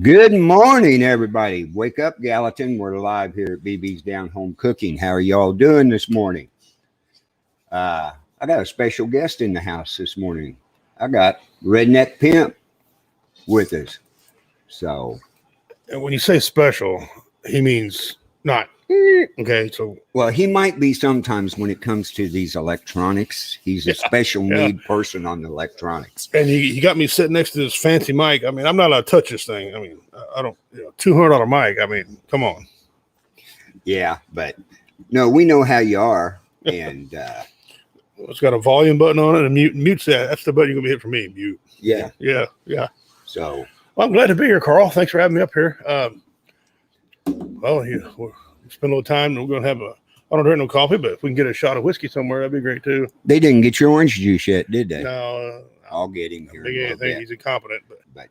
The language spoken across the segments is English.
Good morning, everybody. Wake up, Gallatin. We're live here at BB's Down Home Cooking. How are y'all doing this morning? I got a special guest in the house this morning. I got Redneck Pimp with us. So, and when you say special, he means not. Okay, so well, he might be sometimes when it comes to these electronics. He's a special need person on the electronics. And he got me sitting next to this fancy mic. I mean, I'm not allowed to touch this thing. I mean, I don't, $200 mic. I mean, come on. Yeah, but no, we know how you are. And it's got a volume button on it and mute that. That's the button you're going to hit for me, mute. Yeah. So, well, I'm glad to be here, Carl. Thanks for having me up here. We'll spend a little time, and we're going to have I don't drink no coffee, but if we can get a shot of whiskey somewhere, that'd be great too. They didn't get your orange juice yet, did they? No. I'll get him here. He's incompetent. But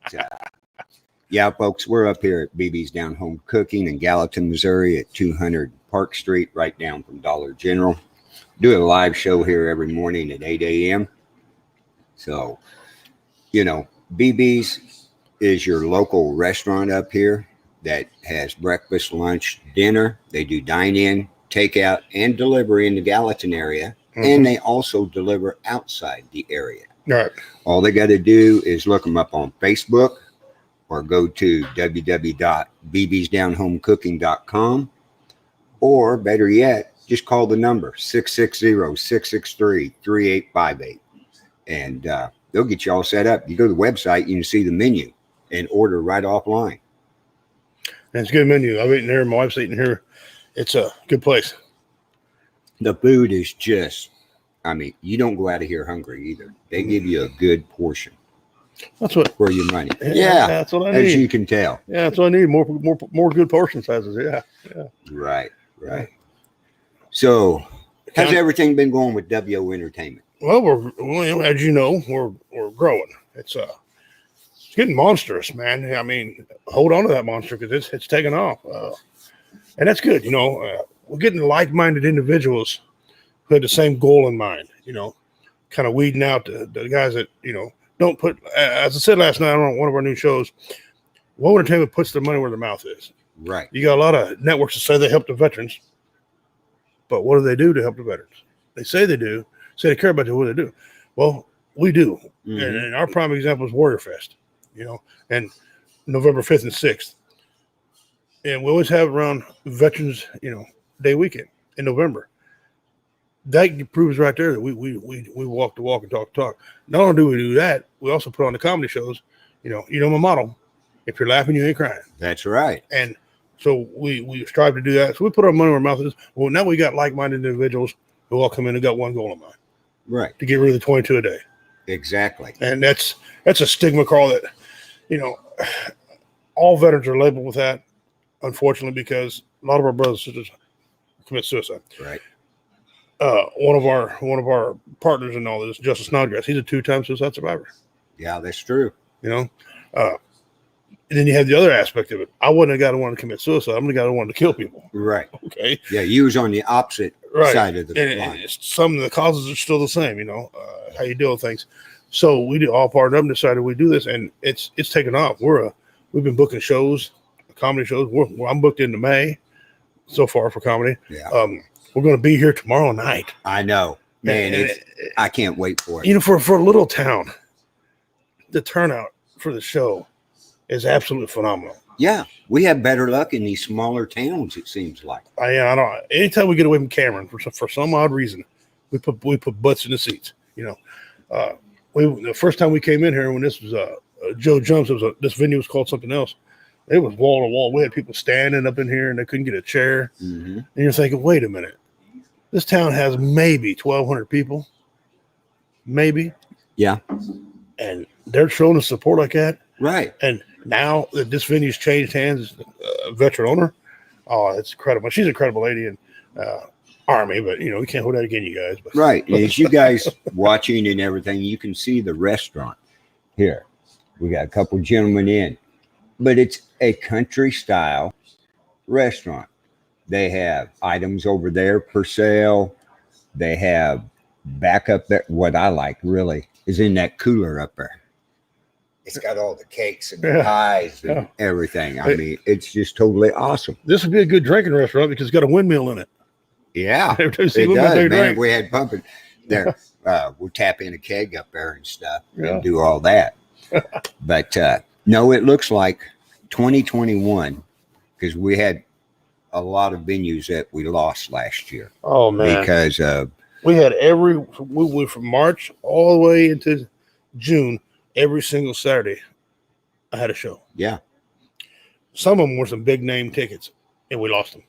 yeah, folks, we're up here at BB's Down Home Cooking in Gallatin, Missouri at 200 Park Street, right down from Dollar General. Do a live show here every morning at 8 a.m. So, BB's is your local restaurant up here that has breakfast, lunch, dinner. They do dine-in, takeout, and delivery in the Gallatin area. Mm-hmm. And they also deliver outside the area. Right. All they got to do is look them up on Facebook or go to www.bbsdownhomecooking.com, or better yet, just call the number 660-663-3858, and they'll get you all set up. You go to the website, you can see the menu and order right offline. And it's a good menu. I've eaten here. My wife's eating here. It's a good place. The food is just, you don't go out of here hungry either. They give you a good portion. That's what for your money. Yeah, that's what I need. As you can tell. Yeah, that's what I need. More good portion sizes. Yeah. Right. So, how's everything been going with WO Entertainment? Well, as you know, we're growing. It's getting monstrous, man. I mean, hold on to that monster because it's taking off, and that's good. We're getting like-minded individuals who had the same goal in mind. Kind of weeding out the guys that don't put. As I said last night on one of our new shows, WO Entertainment puts their money where their mouth is. Right. You got a lot of networks that say they help the veterans, but what do they do to help the veterans? They say they do. Say they care about you. What do they do? Well, we do. Mm-hmm. And our prime example is Warrior Fest. And November 5th and 6th. And we always have around Veterans, Day weekend in November. That proves right there that we walk the walk and talk the talk. Not only do we do that, we also put on the comedy shows. My motto: if you're laughing, you ain't crying. That's right. And so we strive to do that. So we put our money where our mouth is. Well, now we got like-minded individuals who all come in and got one goal in mind. Right. To get rid of the 22 a day. Exactly. And that's a stigma, Carl, that all veterans are labeled with that, unfortunately, because a lot of our brothers and sisters commit suicide. Right. One of our partners in all this, Justice Snodgrass, he's a 2-time suicide survivor. Yeah, that's true. And then you have the other aspect of it. I wasn't a guy who wanted to commit suicide. I'm the guy who wanted to kill people. Right. Okay. Yeah, you was on the opposite side of the line. And some of the causes are still the same, how you deal with things. So we all partnered up and decided we do this, and it's taken off. We've been booking shows, comedy shows. I'm booked into May so far for comedy. Yeah. We're going to be here tomorrow night. I know, man. I can't wait for it. For a little town, the turnout for the show is absolutely phenomenal. Yeah, we have better luck in these smaller towns. It seems like. I know. Anytime we get away from Cameron for some odd reason, we put butts in the seats. The first time we came in here when this was Joe Jumps, this venue was called something else. It was wall to wall. We had people standing up in here and they couldn't get a chair. Mm-hmm. And you're thinking, wait a minute, this town has maybe 1,200 people, maybe. Yeah. And they're showing us support like that, right? And now that this venue's changed hands, veteran owner, it's incredible. She's an incredible lady and Army, but we can't hold that again, you guys. But. Right. As you guys watching and everything, you can see the restaurant here. We got a couple gentlemen in, but it's a country style restaurant. They have items over there for sale. They have back up there. What I like really is in that cooler up there. It's got all the cakes and the pies and everything. I mean, it's just totally awesome. This would be a good drinking restaurant because it's got a windmill in it. Yeah, it does, man. We had pumping there. We'll tap in a keg up there and stuff and do all that. But no, it looks like 2021 because we had a lot of venues that we lost last year. Oh, man. Because we had we went from March all the way into June, every single Saturday, I had a show. Yeah. Some of them were some big name tickets, and we lost them.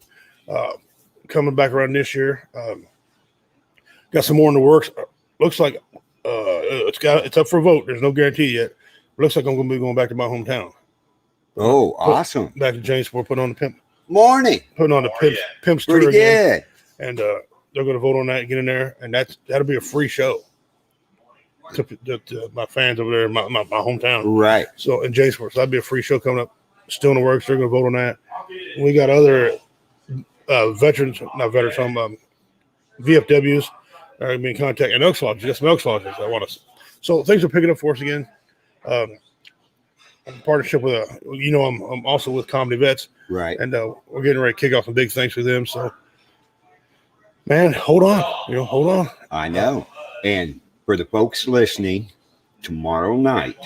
Coming back around this year, got some more in the works. Looks like it's up for a vote. There's no guarantee yet. Looks like I'm going to be going back to my hometown. Oh, awesome! Back to Jamesport, putting on the Pimp. Morning. Putting on the Pimp's tour again. Good. And they're going to vote on that and get in there, and that'll be a free show to my fans over there in my hometown. Right. So in Jamesport, so that'll be a free show coming up. Still in the works. They're going to vote on that. We got other veterans, not veterans, some VFWs are going to be in contact, and Elks Lodges. Got some Elks Lodges that want us. So things are picking up for us again. I'm in partnership with I'm also with Comedy Vets, right? And we're getting ready to kick off some big things with them. So, man, hold on, hold on. I know. And for the folks listening, tomorrow night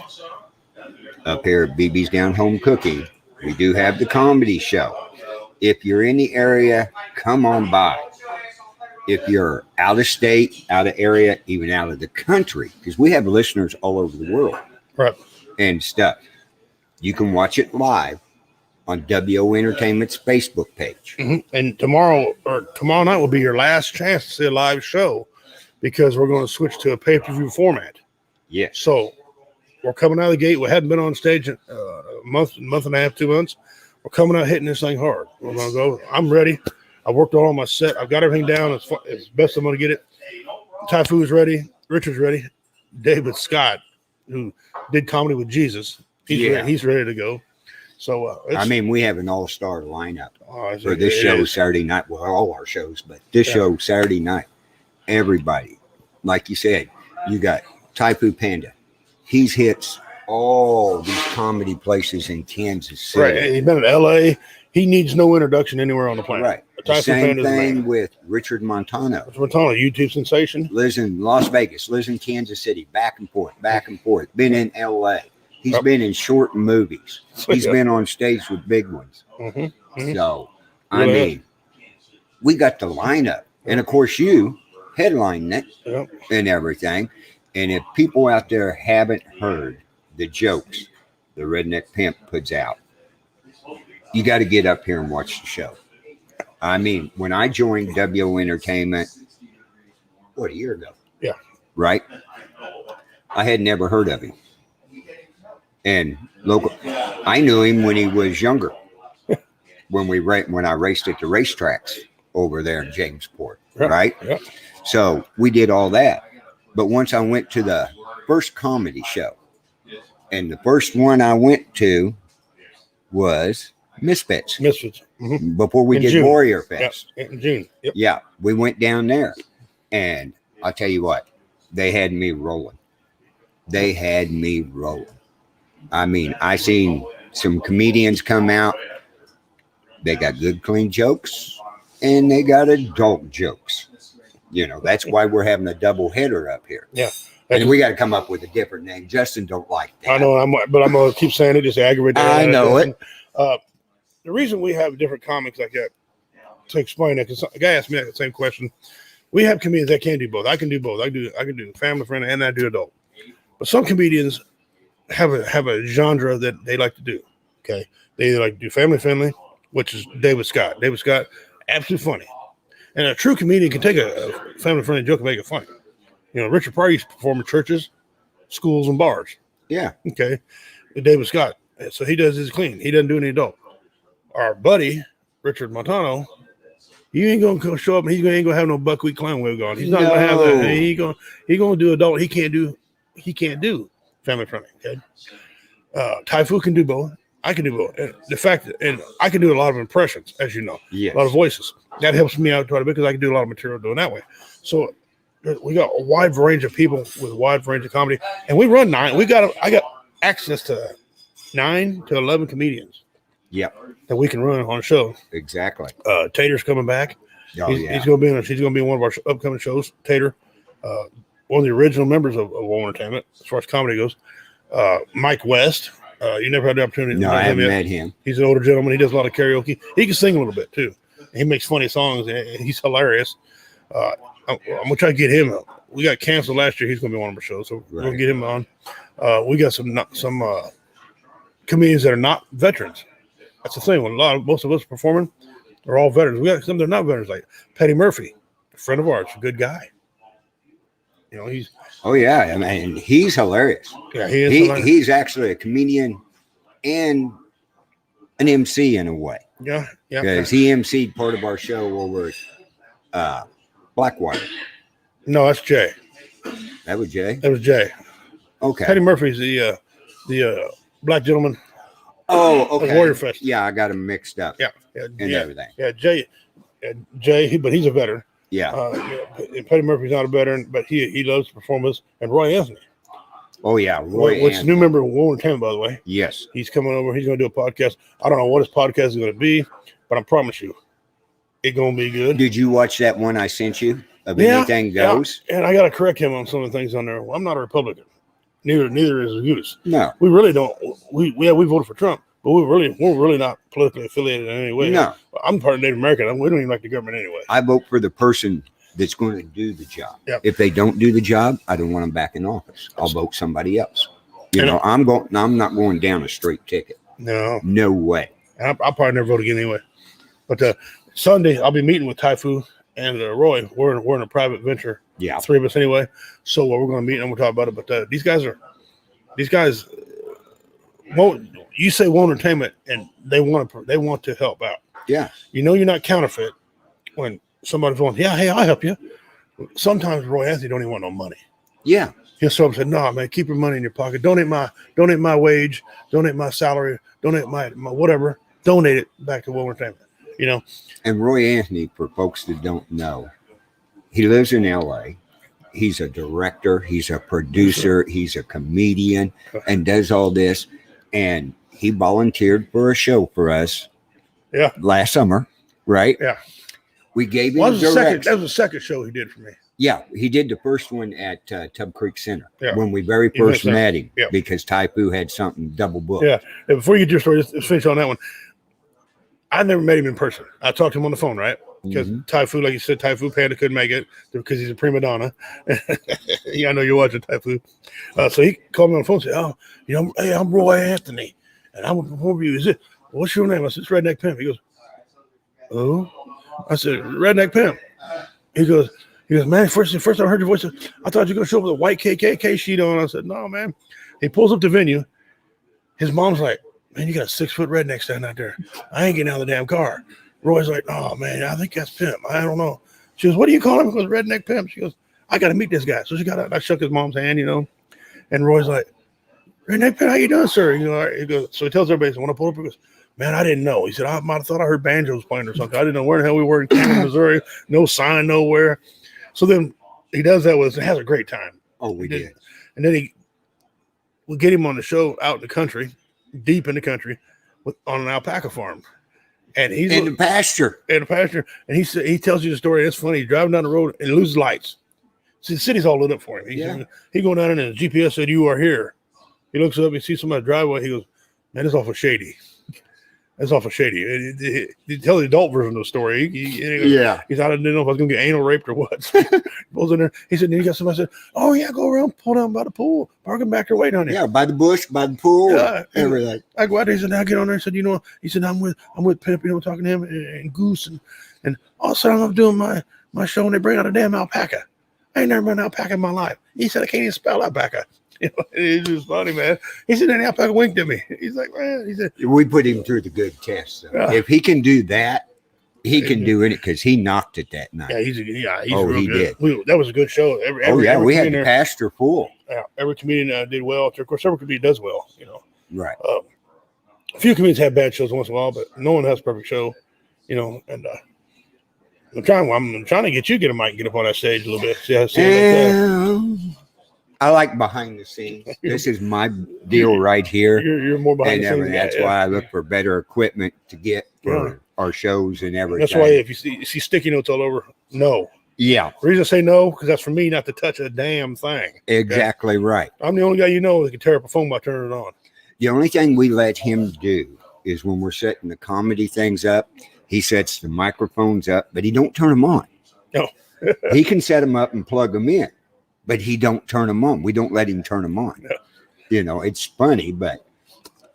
up here at BB's Down Home Cooking, we do have the comedy show. If you're in the area, come on by. If you're out of state, out of area, even out of the country, because we have listeners all over the world, right, and stuff, you can watch it live on WO Entertainment's Facebook page. Mm-hmm. And tomorrow night will be your last chance to see a live show because we're going to switch to a pay-per-view format. Yes. So we're coming out of the gate. We hadn't been on stage in a month and a half, 2 months. We're coming out hitting this thing hard. We're going to go. I'm ready. I worked on my set. I've got everything down as best I'm going to get it. Typhoon's ready. Richard's ready. David Scott, who did Comedy with Jesus, he's ready to go. So we have an all-star lineup for this show Saturday night. Well, all our shows, but this show Saturday night. Everybody, like you said, you got Typhoon Panda. He's hits all these comedy places in Kansas City. Right. He's been in L.A. He needs no introduction anywhere on the planet. Right. The same thing with Richard Montano. YouTube sensation. Lives in Las Vegas, lives in Kansas City, back and forth. Been in L.A. He's been in short movies. He's been on stage with big ones. Mm-hmm. Mm-hmm. So, we got the lineup. And, of course, you headline it and everything. And if people out there haven't heard the jokes the Redneck Pimp puts out, you got to get up here and watch the show. I mean, when I joined WO Entertainment, a year ago? Yeah. Right? I had never heard of him. And I knew him when he was younger, when I raced at the racetracks over there in Jamesport, right? Yeah. So we did all that. But once I went to the first comedy show, and the first one I went to was Misfits. Mm-hmm. Before we did June. Warrior Fest. Yep. In June. Yep. Yeah, we went down there. And I'll tell you what, they had me rolling. I mean, I seen some comedians come out. They got good, clean jokes, and they got adult jokes. That's why we're having a double header up here. Yeah. And we got to come up with a different name. Justin don't like that. I know, but I'm going to keep saying it, just aggravate. I know it. The reason we have different comics like that, to explain that, because a guy asked me that same question. We have comedians that can do both. I can do both. I can do family friendly and I do adult. But some comedians have a genre that they like to do. Okay, they like to do family friendly, which is David Scott. David Scott, absolutely funny, and a true comedian can take a family friendly joke and make it funny. Richard Pryor used to perform in churches, schools, and bars. Yeah. Okay. David Scott, so he does his clean. He doesn't do any adult. Our buddy Richard Montano, he ain't gonna show up and he ain't gonna have no buckwheat clown wig on. He's not gonna have that. He gonna do adult. He can't do family friendly. Okay. Typhoon can do both. I can do both. And the fact that, and I can do a lot of impressions, as you know, yes. A lot of voices. That helps me out quite a bit because I can do a lot of material doing that way. So we got a wide range of people with a wide range of comedy, and we run 9. I got access to 9 to 11 comedians. Yep. That we can run on a show. Exactly. Tater's coming back. Oh, He's going to be she's going to be in one of our upcoming shows. Tater, one of the original members of World Entertainment as far as comedy goes. Mike West. You never had the opportunity. No, I haven't met him. He's an older gentleman. He does a lot of karaoke. He can sing a little bit too. He makes funny songs. And he's hilarious. I'm gonna try to get him. We got canceled last year. He's going to be one of our shows, so we're going to get him on. We got some comedians that are not veterans. That's the thing. When most of us performing are all veterans. We got some that are not veterans, like Petty Murphy, a friend of ours, a good guy. You know, he's. Oh yeah, I mean, he's hilarious. Yeah, he is. Hilarious. He's actually a comedian and an MC in a way. Yeah. Because he MC'd part of our show over at Blackwater. No, that's Jay. That was Jay. That was Jay. Okay. Petty Murphy's the black gentleman. Oh, okay. Warrior Fest. Yeah, I got him mixed up. Yeah. And everything. Yeah, Jay, but he's a veteran. Yeah. And Petty Murphy's not a veteran, but he loves to perform us. And Roy Anthony. Oh yeah, Roy. Which is a new member of World Entertainment, by the way. Yes. He's coming over. He's going to do a podcast. I don't know what his podcast is going to be, but I promise you, it's going to be good. Did you watch that one I sent you of Anything Goes? Yeah. And I got to correct him on some of the things on there. Well, I'm not a Republican. Neither is Goose. No. We really don't. We voted for Trump, but we're really not politically affiliated in any way. No. I'm part of Native American. We don't even like the government anyway. I vote for the person that's going to do the job. Yep. If they don't do the job, I don't want them back in office. I'll vote somebody else. You know, I'm not going down a straight ticket. No way. I'll probably never vote again anyway. But Sunday, I'll be meeting with Typhoon and Roy. We're in a private venture. Yeah, 3 of us anyway. So we're going to meet and we'll talk about it. But these guys won't. You say World Entertainment, and they want to help out. Yeah. You know, you're not counterfeit when somebody's going, yeah, hey, I'll help you. Sometimes Roy Anthony don't even want no money. Yeah. He'll show up and say, no, man, keep your money in your pocket. Donate my wage, donate my salary, donate my whatever. Donate it back to World Entertainment. You know. And Roy Anthony, for folks that don't know, he lives in LA. He's a director, he's a producer, he's a comedian, and does all this. And he volunteered for a show for us. Yeah. Last summer, right? Yeah. We gave him that was the second show he did for me. Yeah, he did the first one at Tub Creek Center when we very He went first met him Yeah. because Typhoon had something double booked. Yeah. And before you get your story, just finish on that one. I never met him in person. I talked to him on the phone, right? Because Typhoon, like you said, Typhoon Panda couldn't make it because he's a prima donna. Yeah, I know you're watching Typhoon. So he called me on the phone and said, oh, you know, hey, I'm Roy Anthony, and I'm going to perform for you. Is it? What's your name? I said, it's Redneck Pimp. He goes, oh? I said, Redneck Pimp. He goes, man, first time I heard your voice, I thought you were going to show up with a white KKK sheet on. I said, no, man. He pulls up the venue. His mom's like, man, you got a 6-foot redneck standing out there. I ain't getting out of the damn car. Roy's like, oh, man, I think that's Pimp. I don't know. She goes, what do you call him? He goes, Redneck Pimp. She goes, I got to meet this guy. So she got out. I shook his mom's hand, you know. And Roy's like, Redneck Pimp, how you doing, sir? You know, he goes, so he tells everybody, so when I pull up, he goes, man, I didn't know. He said, I might have thought I heard banjos playing or something. I didn't know where the hell we were in Canton, Missouri. No sign nowhere. So then he does that with us and has a great time. Oh, we did. And then we get him on the show out in the country, deep in the country, on an alpaca farm. And he's in the pasture. In the pasture. And he tells you the story. It's funny. He's driving down the road and loses lights. See, the city's all lit up for him. He going down and the GPS said, you are here. He looks up, he sees somebody driveway. He goes, man, it's awful shady. That's awful shady. He tells the adult version of the story. He goes, he thought I didn't know if I was going to get anal raped or what. He pulls in there. He said, then you got somebody said, oh, yeah, go around, pull down by the pool, park him back there, wait on you. Yeah, by the bush, by the pool, everything. I go out there. He said, now get on there. He said, you know, I'm with Pimp, you know, talking to him and Goose. And all of a sudden I'm doing my show and they bring out a damn alpaca. I ain't never been an alpaca in my life. He said, I can't even spell alpaca. You know, it's just funny, man. He said, and the alpaca winked at me. He's like, man, he said, we put him through the good test. If he can do that, he can do it because he knocked it that night. Yeah, he's he good. Did. That was a good show. Every we had the pasture full. Yeah, every comedian did well. Of course, every comedian does well, you know. Right. A few comedians have bad shows once in a while, but no one has a perfect show, you know. And I'm trying to get you to get a mic and get up on that stage a little bit. See how I like behind the scenes. This is my deal right here. You're more behind And the scenes. everything. That's why I look for better equipment to get for our shows and everything. That's why if you see sticky notes all over, no. Yeah. The reason I say no, because that's for me not to touch a damn thing. Exactly right. I'm the only guy that can tear up a phone by turning it on. The only thing we let him do is when we're setting the comedy things up, he sets the microphones up, but he don't turn them on. No. He can set them up and plug them in, but he don't turn them on. We don't let him turn them on. No. It's funny, but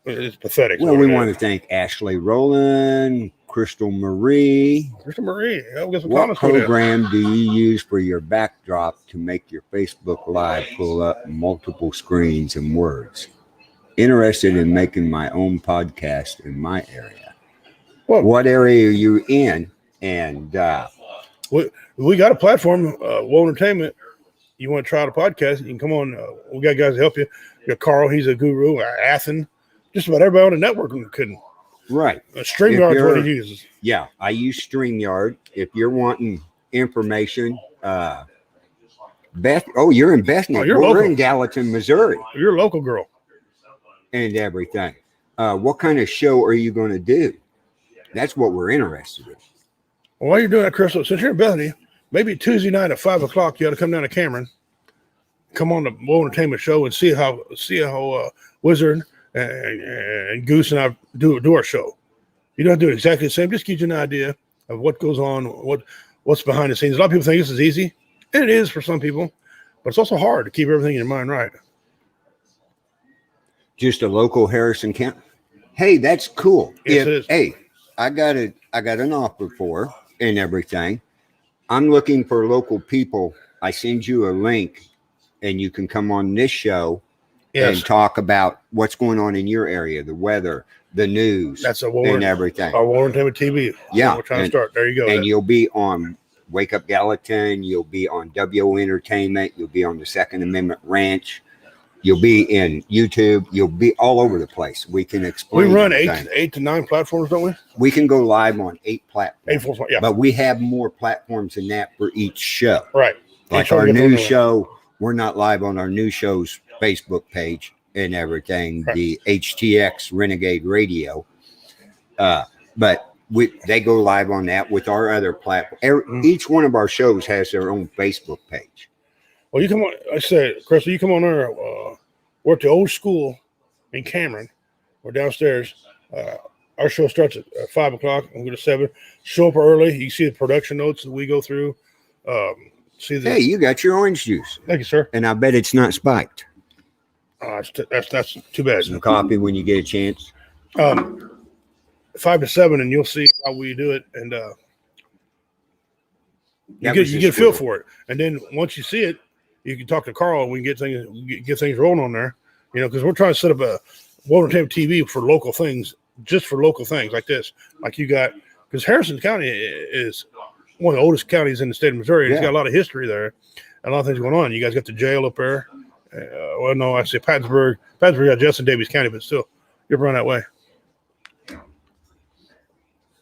it's pathetic. Well, we want to thank Ashley Rowland, Crystal Marie. What program do you use for your backdrop to make your Facebook Live pull up multiple screens and words? Interested in making my own podcast in my area. What area are you in? And we got a platform, Woe Entertainment. You want to try the podcast? You can come on. We got guys to help you. You got Carl, he's a guru. Athen, just about everybody on the network couldn't. Right. StreamYard is what he uses. Yeah, I use StreamYard. If you're wanting information, Beth. Oh, you're in Bethany. We're in Gallatin, Missouri. You're a local girl. And everything. What kind of show are you going to do? That's what we're interested in. Well, while you're doing that, Crystal, since you're in Bethany, maybe Tuesday night at 5 o'clock, you ought to come down to Cameron, come on the Woe Entertainment show, and see how Wizard and Goose and I do our show. You don't have to do it exactly the same. Just gives you an idea of what goes on, what's behind the scenes. A lot of people think this is easy, and it is for some people, but it's also hard to keep everything in your mind right. Just a local Harrison County. Hey, that's cool. Yes, it is. Hey, I got an offer for and everything. I'm looking for local people. I send you a link, and you can come on this show and talk about what's going on in your area, the weather, the news, and everything. Our Woe Entertainment TV. Yeah, we're trying to start. There you go. And you'll be on Wake Up Gallatin. You'll be on WO Entertainment. You'll be on the Second Amendment Ranch. You'll be in YouTube. You'll be all over the place. We can explain. We run eight to 9 platforms, don't we? We can go live on 8 platforms. Yeah. But we have more platforms than that for each show. Right. Like our new show, we're not live on our new show's Facebook page and everything. Right. The HTX Renegade Radio. But they go live on that with our other platform. Each one of our shows has their own Facebook page. Well, you come on. I said, Crystal, you come on there. We're at the old school in Cameron. We're downstairs. Our show starts at 5 o'clock. I'm going to 7. Show up early. You see the production notes that we go through. Hey, you got your orange juice. Thank you, sir. And I bet it's not spiked. That's too bad. Some coffee when you get a chance. 5 to 7, and you'll see how we do it, and you get a feel for it. And then once you see it, you can talk to Carl, and we can get things rolling on there. Because we're trying to set up a Woe Entertainment TV for local things, just for local things like this, like you got. Because Harrison County is one of the oldest counties in the state of Missouri. It's got a lot of history there, and a lot of things going on. You guys got the jail up there. Well, no, I say Pattonsburg. Pattonsburg got Justin Davies County, but still, you're run that way.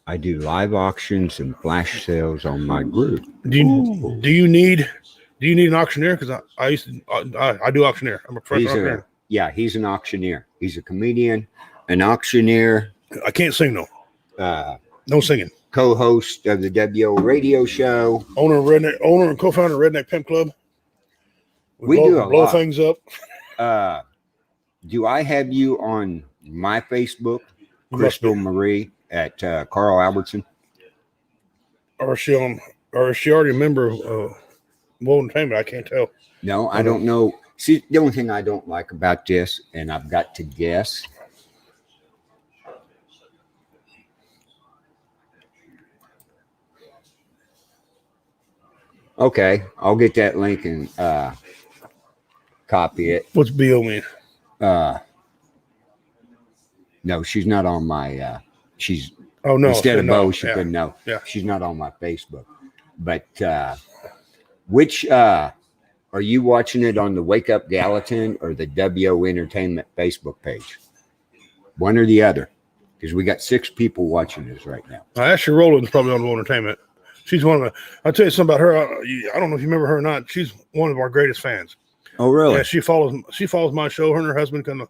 I do live auctions and flash sales on my group. Do you need an auctioneer? Because I do auctioneer. I'm a professional auctioneer. He's an auctioneer. He's a comedian, an auctioneer. I can't sing though. No singing. Co-host of the WO radio show. Owner and co-founder of Redneck Pimp Club. We blow things up. Do I have you on my Facebook, Crystal Marie at Carl Albertson? Or is she already a member of Woe Entertainment? I can't tell. No, I don't know. See, the only thing I don't like about this, and I've got to guess. Okay, I'll get that link and copy it. What's BO mean? No, she's not on my. She's instead of Bo, she couldn't know. Yeah, she's not on my Facebook. But which are you watching it on the Wake Up Gallatin or the WO Entertainment Facebook page? One or the other, because we got 6 people watching this right now. Ashley Rowland's probably on Woe Entertainment. She's one of the. I'll tell you something about her. I don't know if you remember her or not. She's one of our greatest fans. Oh, really? Yeah, she follows my show. Her and her husband come to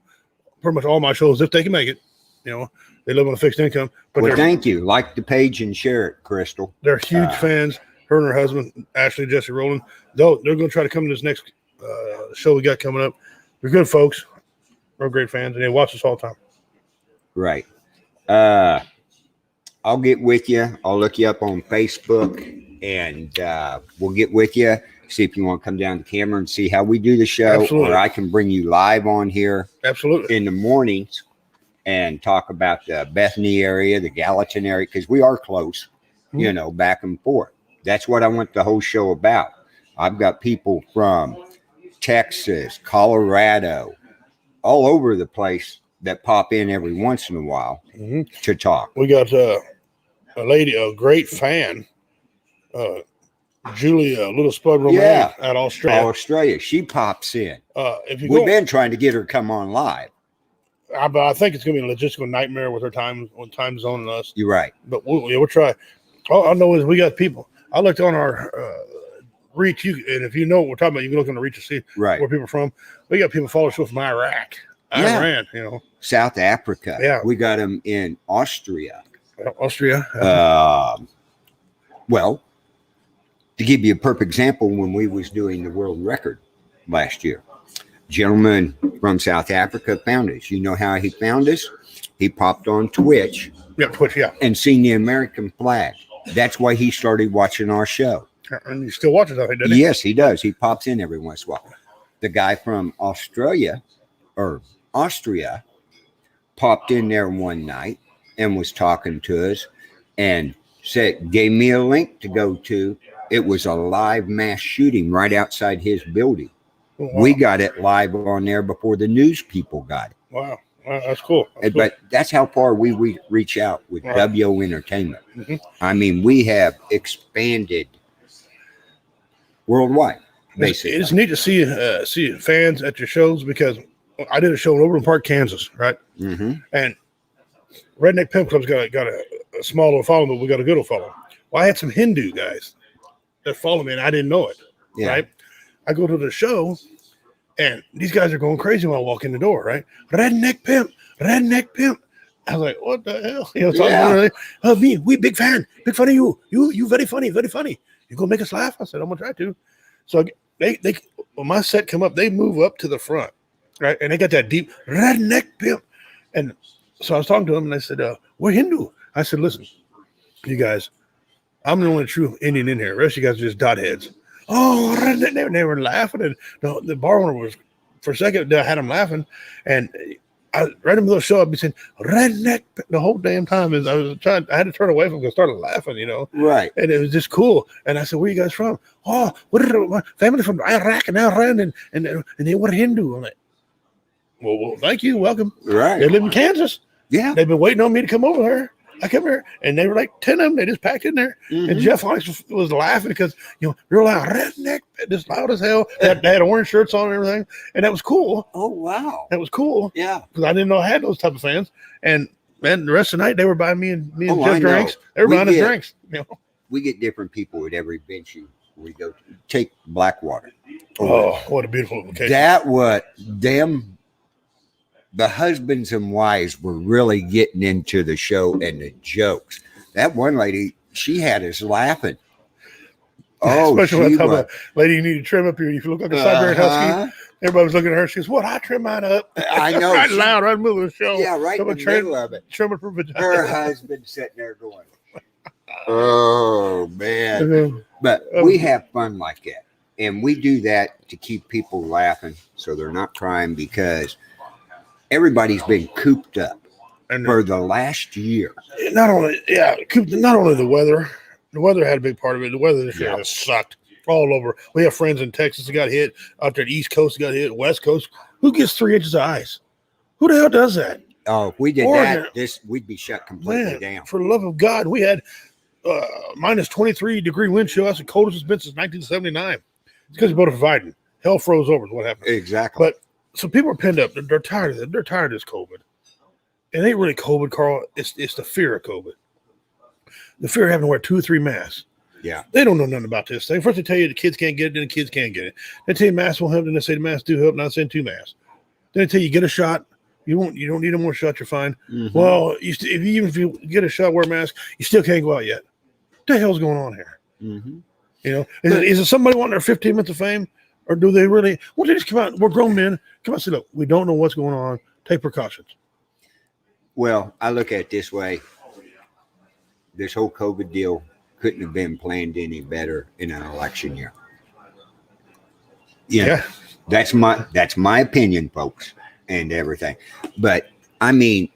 pretty much all my shows if they can make it. You know, they live on a fixed income. But Well, thank you. Like the page and share it, Crystal. they're huge fans. Her and her husband, Ashley and Jesse Rowland. They're going to try to come to this next show we got coming up. They're good folks. They're great fans, and they watch us all the time. Right. I'll get with you. I'll look you up on Facebook, and we'll get with you. See if you want to come down to camera and see how we do the show. Absolutely. Or I can bring you live on here. Absolutely. In the mornings and talk about the Bethany area, the Gallatin area, because we are close, you know, back and forth. That's what I want the whole show about. I've got people from Texas, Colorado, all over the place that pop in every once in a while to talk. We got a lady, a great fan, Julia Little Spud Romaine out of Australia. Australia. She pops in. We've been trying to get her to come on live. But I think it's going to be a logistical nightmare with her time zone and us. You're right. But we'll try. All I know is we got people. I looked on our reach, and if you know what we're talking about, you can look on the reach to see where people are from. We got people following the show from Iraq, Iran, you know, South Africa. Yeah, we got them in Austria. Well, to give you a perfect example, when we was doing the world record last year, gentleman from South Africa found us. You know how he found us? He popped on Twitch. Yeah, Twitch, yeah. And seen the American flag. That's why he started watching our show. And he still watches, I think, doesn't he? Yes, he does. He pops in every once in a while. The guy from Australia popped in there one night and was talking to us and gave me a link to go to. It was a live mass shooting right outside his building. Oh, wow. We got it live on there before the news people got it. Wow. That's cool. But that's how far we reach out with WO Entertainment. I mean, we have expanded worldwide, basically. It's neat to see fans at your shows, because I did a show in Overland Park, Kansas, right? And Redneck Pimp Club's got a small little following, but we got a good little following. Well, I had some Hindu guys that follow me, and I didn't know it, right? I go to the show, and these guys are going crazy when I walk in the door, right? Redneck Pimp. I was like, what the hell? You know, we big fan of you. You very funny. You gonna make us laugh? I said, I'm gonna try to. So they when my set come up, they move up to the front, right? And they got that deep Redneck Pimp. And so I was talking to them, and I said, we're Hindu. I said, listen, you guys, I'm the only true Indian in here. The rest of you guys are just dot heads. Oh, they were laughing, and the bar owner was, for a second, I had them laughing, and right in the middle of the show, I'd be saying Redneck the whole damn time. I had to turn away from them because I started laughing, you know. Right. And it was just cool. And I said, "Where are you guys from?" "Oh, my family from Iraq and Iran, and they were Hindu." I'm like, well, thank you, welcome. Right. They live in Kansas. Yeah. They've been waiting on me to come over there. I come here, and they were like 10 of them. They just packed in there. And Jeff Onyx was laughing because, you know, real loud, Redneck, just loud as hell. They had orange shirts on and everything, and that was cool. Oh, wow. That was cool. Yeah. Because I didn't know I had those type of fans. And, man, the rest of the night, they were buying me and Jeff drinks. They were buying us drinks. You know? We get different people at every venue we go to. Take Blackwater. Oh, what a beautiful location. That what the husbands and wives were really getting into the show and the jokes. That one lady, she had us laughing. Oh, especially when I tell the lady, you need to trim up here. If you look like a Siberian Husky, everybody was looking at her. She goes, "What? I trim mine up." I know. Right loud, right in the middle of the show. Yeah, right in the middle of it. Trim it for vagina. Her husband sitting there going, "Oh, man." But we have fun like that. And we do that to keep people laughing so they're not crying, because everybody's been cooped up for the last year. Not only the weather. The weather had a big part of it. The weather this year has sucked all over. We have friends in Texas that got hit. Out there, the East Coast got hit. West Coast. Who gets 3 inches of ice? Who the hell does that? Oh, if we did that, we'd be shut completely down. For the love of God, we had minus 23-degree wind chill. That's the coldest it's been since 1979. It's because of Boda Biden. Hell froze over is what happened. Exactly. But so people are pinned up. They're tired of it. They're tired of this COVID. It ain't really COVID, Carl. It's the fear of COVID. The fear of having to wear 2 or 3 masks. Yeah. They don't know nothing about this thing. First they tell you the kids can't get it, then the kids can't get it. They tell you masks won't help, then they say the masks do help, not saying 2 masks. Then they tell you get a shot. You don't need no more shots, you're fine. Mm-hmm. Well, even if you get a shot, wear a mask, you still can't go out yet. What the hell's going on here? Mm-hmm. You know, is it somebody wanting their 15 minutes of fame? Or do they really? Well, they just come out. We're grown men. Come out and say, look, we don't know what's going on. Take precautions. Well, I look at it this way. This whole COVID deal couldn't have been planned any better in an election year. Yeah. That's my opinion, folks, and everything. But I mean,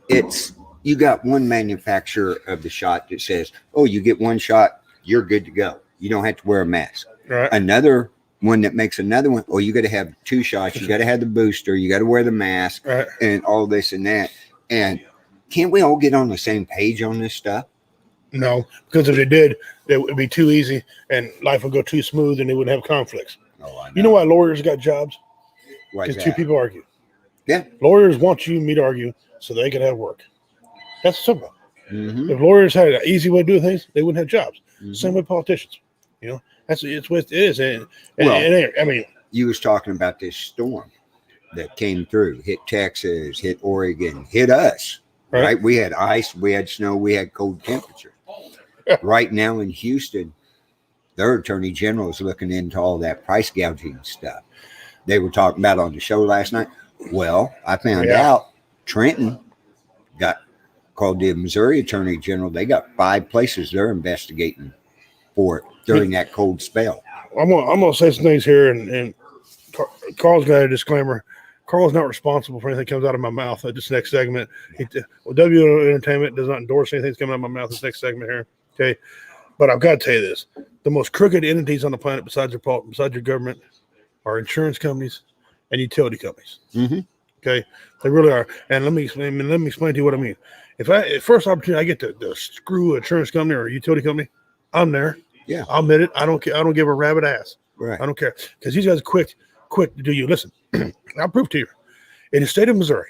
you got one manufacturer of the shot that says, oh, you get one shot, you're good to go. You don't have to wear a mask. Right. Another one that makes another one, oh, you got to have 2 shots. You got to have the booster. You got to wear the mask, right, and all this and that. And can't we all get on the same page on this stuff? No, because if they did, it would be too easy and life would go too smooth and they wouldn't have conflicts. Oh, I know. You know why lawyers got jobs? Because 2 people argue. Yeah. Lawyers want you and me to argue so they can have work. That's simple. Mm-hmm. If lawyers had an easy way of doing things, they wouldn't have jobs. Mm-hmm. Same with politicians. You know, it's what it is. And I mean, you was talking about this storm that came through, hit Texas, hit Oregon, hit us. Right? We had ice, we had snow, we had cold temperature. Right now in Houston, their attorney general is looking into all that price gouging stuff. They were talking about on the show last night. Well, I found out Trenton called the Missouri attorney general. They got 5 places they're investigating for it during that cold spell. I'm gonna say some things here, and Carl's got a disclaimer. Carl's not responsible for anything that comes out of my mouth at this next segment. W Entertainment does not endorse anything that's coming out of my mouth this next segment here. Okay, but I've got to tell you this: the most crooked entities on the planet, besides your government, are insurance companies and utility companies. Mm-hmm. Okay, they really are. And let me explain to you what I mean. If first opportunity I get to screw an insurance company or a utility company, I'm there. Yeah, I'll admit it. I don't care. I don't give a rabbit ass. Right. I don't care because these guys are quick to do you. Listen, I'll prove to you. In the state of Missouri,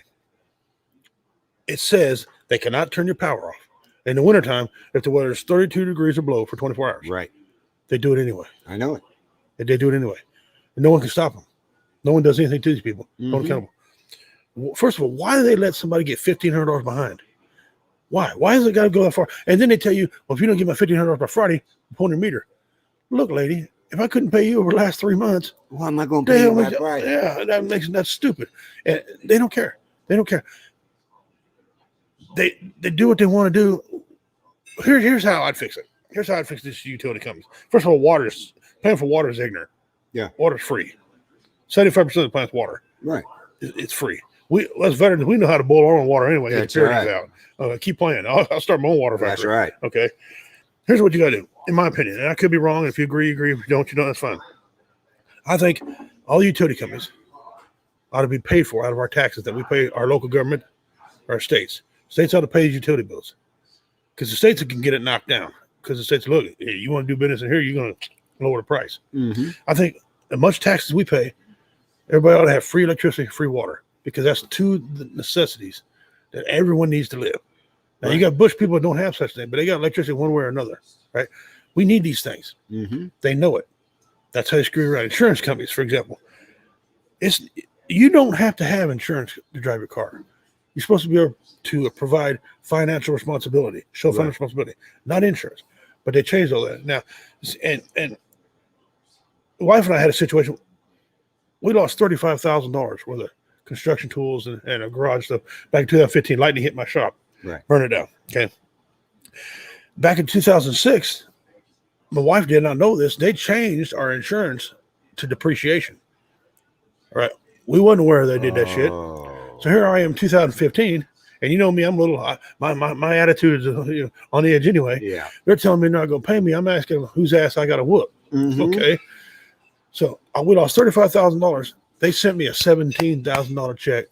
it says they cannot turn your power off in the wintertime if the weather is 32 degrees or below for 24 hours. Right. They do it anyway. I know it. They do it anyway. And no one can stop them. No one does anything to these people. Mm-hmm. Not accountable. Well, first of all, why do they let somebody get $1,500 behind? Why? Why has it got to go that far? And then they tell you, well, if you don't get my $1,500 by Friday, pull your meter. Look, lady, if I couldn't pay you over the last 3 months, why am I going to pay you by Friday? Yeah, that's stupid. And they don't care. They don't care. They do what they want to do. Here's how I'd fix it. Here's how I'd fix this utility companies. First of all, paying for water is ignorant. Yeah. Water's free. 75% of the plant's water. Right. It's free. Us veterans, we know how to boil our own water anyway. That's right. Out. Keep playing. I'll start my own water factory. That's right. Okay. Here's what you got to do, in my opinion. And I could be wrong. If you agree, agree. If you don't, that's fine. I think all utility companies ought to be paid for out of our taxes that we pay our local government, our states. States ought to pay utility bills because the states can get it knocked down. Because the states, look, hey, you want to do business in here, you're going to lower the price. Mm-hmm. I think as much taxes we pay, everybody ought to have free electricity, free water, because that's 2 necessities that everyone needs to live. Now, You got bush people that don't have such thing, but they got electricity one way or another, right? We need these things. Mm-hmm. They know it. That's how you screw around. Insurance companies, for example, you don't have to have insurance to drive your car. You're supposed to be able to provide financial responsibility, show financial responsibility, not insurance. But they changed all that now. And the wife and I had a situation. We lost $35,000 worth of construction tools and a garage stuff back in 2015. Lightning hit my shop. Right. Burn it down. Okay. Back in 2006, my wife did not know this. They changed our insurance to depreciation. All right. We wasn't aware they did that shit. So here I am, 2015, and you know me, I'm a little. My attitude is on the edge anyway. Yeah. They're telling me they're not going to pay me. I'm asking them whose ass I got to whoop. Mm-hmm. Okay. So we lost $35,000. They sent me a $17,000 check,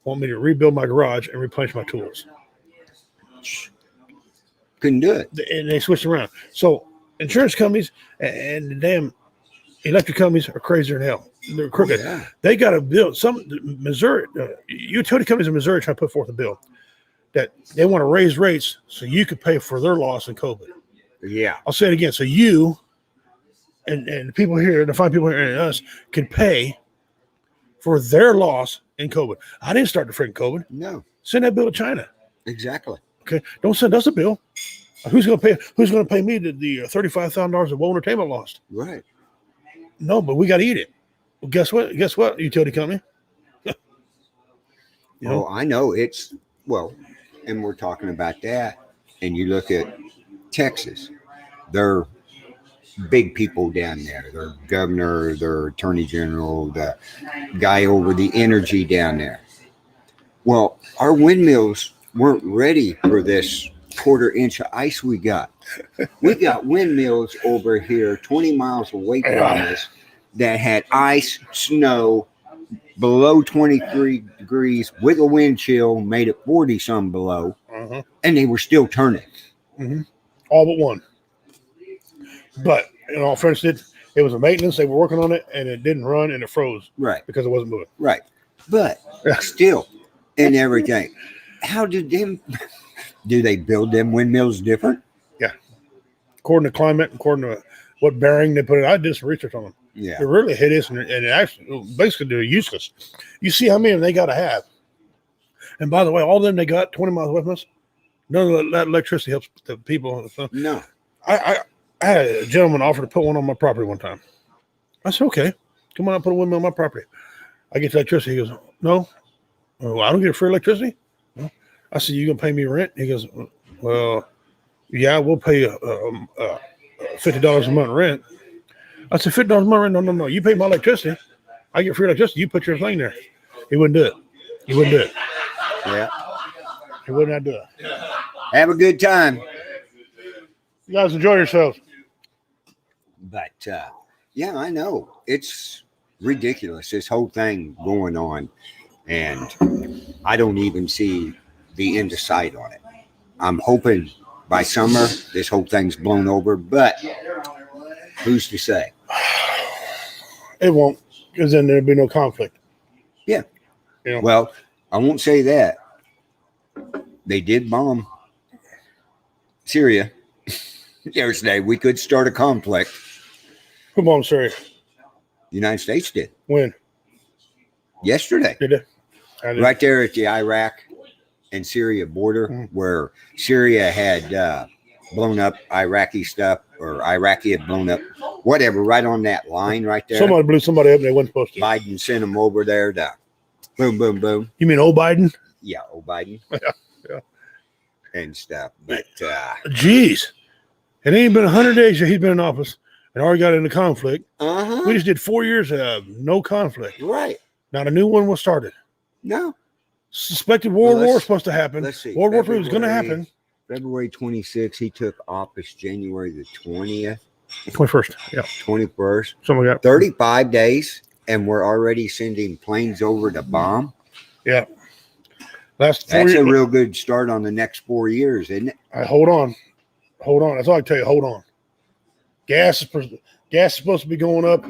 want me to rebuild my garage and replenish my tools. Couldn't do it. And they switched around. So insurance companies and the damn electric companies are crazier than hell. They're crooked. Yeah. They got to build Missouri utility companies in Missouri trying to put forth a bill that they want to raise rates so you could pay for their loss in COVID. Yeah. I'll say it again. So you, and people here, the fine people here and us, can pay for their loss in COVID. I didn't start the freaking COVID. No, Send that bill to China. exactly. Okay, don't send us a bill. Who's going to pay? Who's going to pay me the $35,000 of World Entertainment lost? Right. No, but we got to eat it. Well, guess what? Guess what? Utility company. Oh, I know it's and we're talking about that. And you look at Texas, they're big people down there. Their governor, their attorney general, the guy over the energy down there. Well, our windmills weren't ready for this quarter-inch of ice we got. We got windmills over here 20 miles away from us that had ice, snow, below 23 degrees with a wind chill, made it 40 some below, and they were still turning. All but one. But in all fairness, it was a maintenance. They were working on it, and it didn't run, and it froze. Right. Because it wasn't moving. Right. But still, and everything. How do they build them windmills different? Yeah. According to climate, according to what bearing they put in. I did some research on them. Yeah. They're really hideous, and it actually basically they're useless. You see how many of them they got to have. And by the way, all of them they got 20 miles away from us. None of that electricity helps the people. No. I had a gentleman offer to put one on my property one time. I said, okay, come on, I'll put a windmill on my property. I get the electricity. He goes, no. Well, I don't get free electricity? No. I said, you going to pay me rent? He goes, well, yeah, we'll pay $50 a month rent. I said, $50 a month rent? No. You pay my electricity. I get free electricity. You put your thing there. He wouldn't do it. Yeah. He would not do it. Have a good time. You guys enjoy yourselves. But, yeah, I know. It's ridiculous, this whole thing going on. And I don't even see the end of sight on it. I'm hoping by summer this whole thing's blown over, but who's to say? It won't, because then there'll be no conflict. Yeah. You know? Well, I won't say that. They did bomb Syria yesterday. We could start a conflict. Come on, sorry. The United States did. When? Yesterday. Did it? Right there at the Iraq and Syria border, where Syria had blown up Iraqi stuff, or Iraqi had blown up whatever, right on that line right there. Somebody blew somebody up and they weren't supposed to. Biden sent them over there to boom, boom, boom. You mean old Biden? Yeah, old Biden. Yeah. And stuff. But geez, it ain't been 100 days that he's been in office and already got into conflict. We just did 4 years of no conflict. Right. Not a new one was started. No. Suspected World War was supposed to happen. Let's see. World War III was going to happen. February 26th. He took office January the 20th. 21st. Yeah. 21st. Something like that. 35 days, and we're already sending planes over to bomb. Yeah. That's a real good start on the next 4 years, isn't it? Hold on. That's all I can tell you. Hold on. Gas is supposed to be going up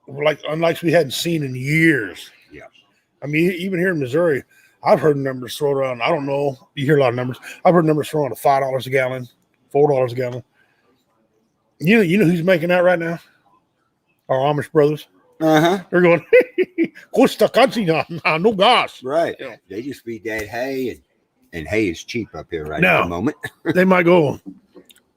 unlike we hadn't seen in years. Yeah. I mean, even here in Missouri, I've heard numbers thrown around. I don't know. You hear a lot of numbers. I've heard numbers thrown around $5 a gallon, $4 a gallon. You know who's making that right now? Our Amish brothers. They're going, no gas. Right. You know. They just feed that hay, and hay is cheap up here at the moment. They might only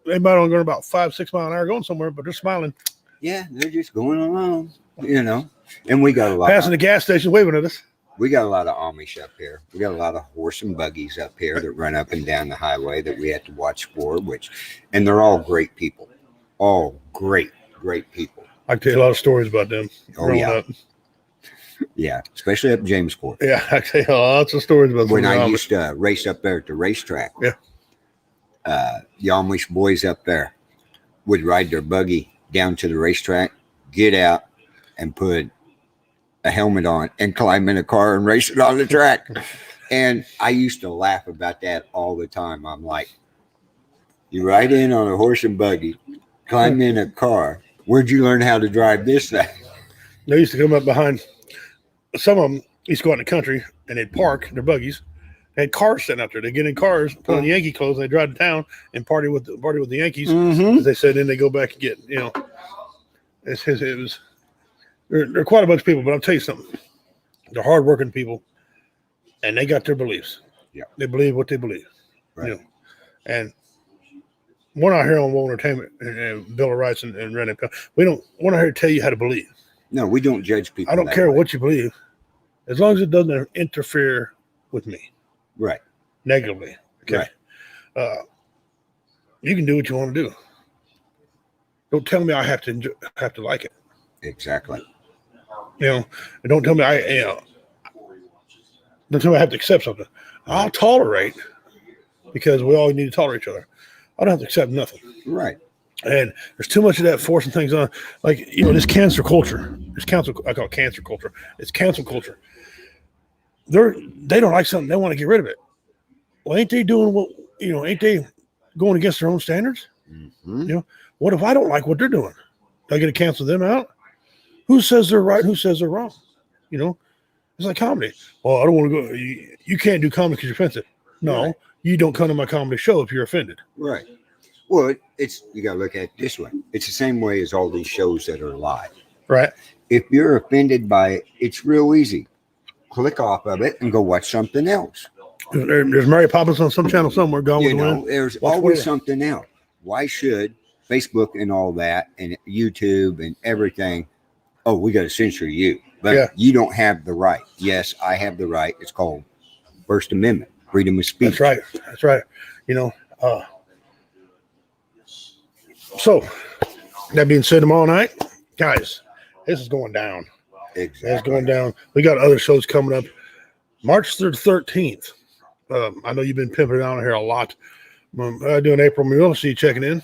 go about 5-6 miles an hour going somewhere, but they're smiling. Yeah, they're just going along, And we got a lot passing the gas station, waving at us. We got a lot of Amish up here. We got a lot of horse and buggies up here that run up and down the highway that we have to watch for, and they're all great people. All great people. I can tell you a lot of stories about them. Oh, yeah. Up. Yeah, especially up Jamesport. Yeah, I can tell you lots of stories about them. When I used to race up there at the racetrack, the Amish boys up there would ride their buggy down to the racetrack, get out, and put a helmet on and climb in a car and race it on the track. And I used to laugh about that all the time. I'm like, you ride in on a horse and buggy, climb in a car. Where'd you learn how to drive this thing? They used to come up behind. Some of them used to go out in the country and they'd park their buggies They had cars sitting out there. They get in cars, put on Yankee clothes, they drive to town and party with the Yankees. As they said, then they go back and get, it was. They're quite a bunch of people, but I'll tell you something. They're hardworking people, and they got their beliefs. Yeah, they believe what they believe. Right. And we're not here on World Entertainment and Bill of Rights and Redneck. We're not here to tell you how to believe. No, we don't judge people. I don't care what you believe, as long as it doesn't interfere with me. Right. Negatively. Okay. Right. You can do what you want to do. Don't tell me I have to like it. Exactly. And don't tell me don't tell me I have to accept something. I'll tolerate, because we all need to tolerate each other. I don't have to accept nothing. Right. And there's too much of that forcing things on. Like, this cancer culture. I call it cancer culture. It's cancel culture. They don't like something. They want to get rid of it. Well, ain't they doing ain't they going against their own standards? Mm-hmm. What if I don't like what they're doing? Do I get to cancel them out? Who says they're right? Who says they're wrong? It's like comedy. Well, I don't want to go. You can't do comedy because you're offensive. No, right. You don't come to my comedy show if you're offended. Right. Well, you got to look at it this way. It's the same way as all these shows that are live. Right. If you're offended by it, it's real easy. Click off of it and go watch something else. There's Mary Poppins on some channel somewhere. There's always something else. Why should Facebook and all that and YouTube and everything? Oh, we got to censor you. But you don't have the right. Yes, I have the right. It's called First Amendment, freedom of speech. That's right. So, that being said, tomorrow night, guys, this is going down. Exactly. It's going down. We got other shows coming up. March 13th. I know you've been pimping it down here a lot. Doing April Mule. See you checking in.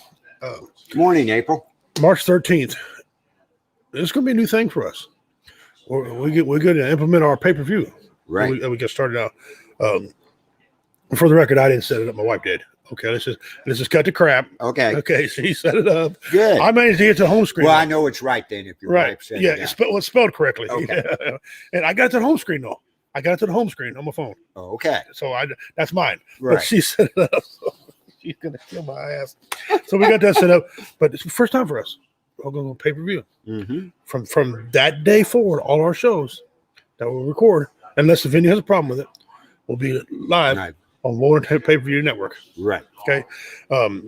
Morning, April. March 13th. This is going to be a new thing for us. We're going to implement our pay-per-view. Right. We get started out. For the record, I didn't set it up. My wife did. Okay, let's just cut the crap. Okay, she set it up. Good. I managed to get to the home screen. Well, I know it's right then if your wife said it. It's spelled correctly. Okay. Yeah. And I got to the home screen though. I got to the home screen on my phone. Oh, okay. So that's mine. Right. But she set it up. So she's gonna kill my ass. So we got that set up. But it's the first time for us. We're going to pay-per-view. Mm-hmm. From that day forward, all our shows that we'll record, unless the venue has a problem with it, will be live on World Pay-Per-View Network. Right. Okay.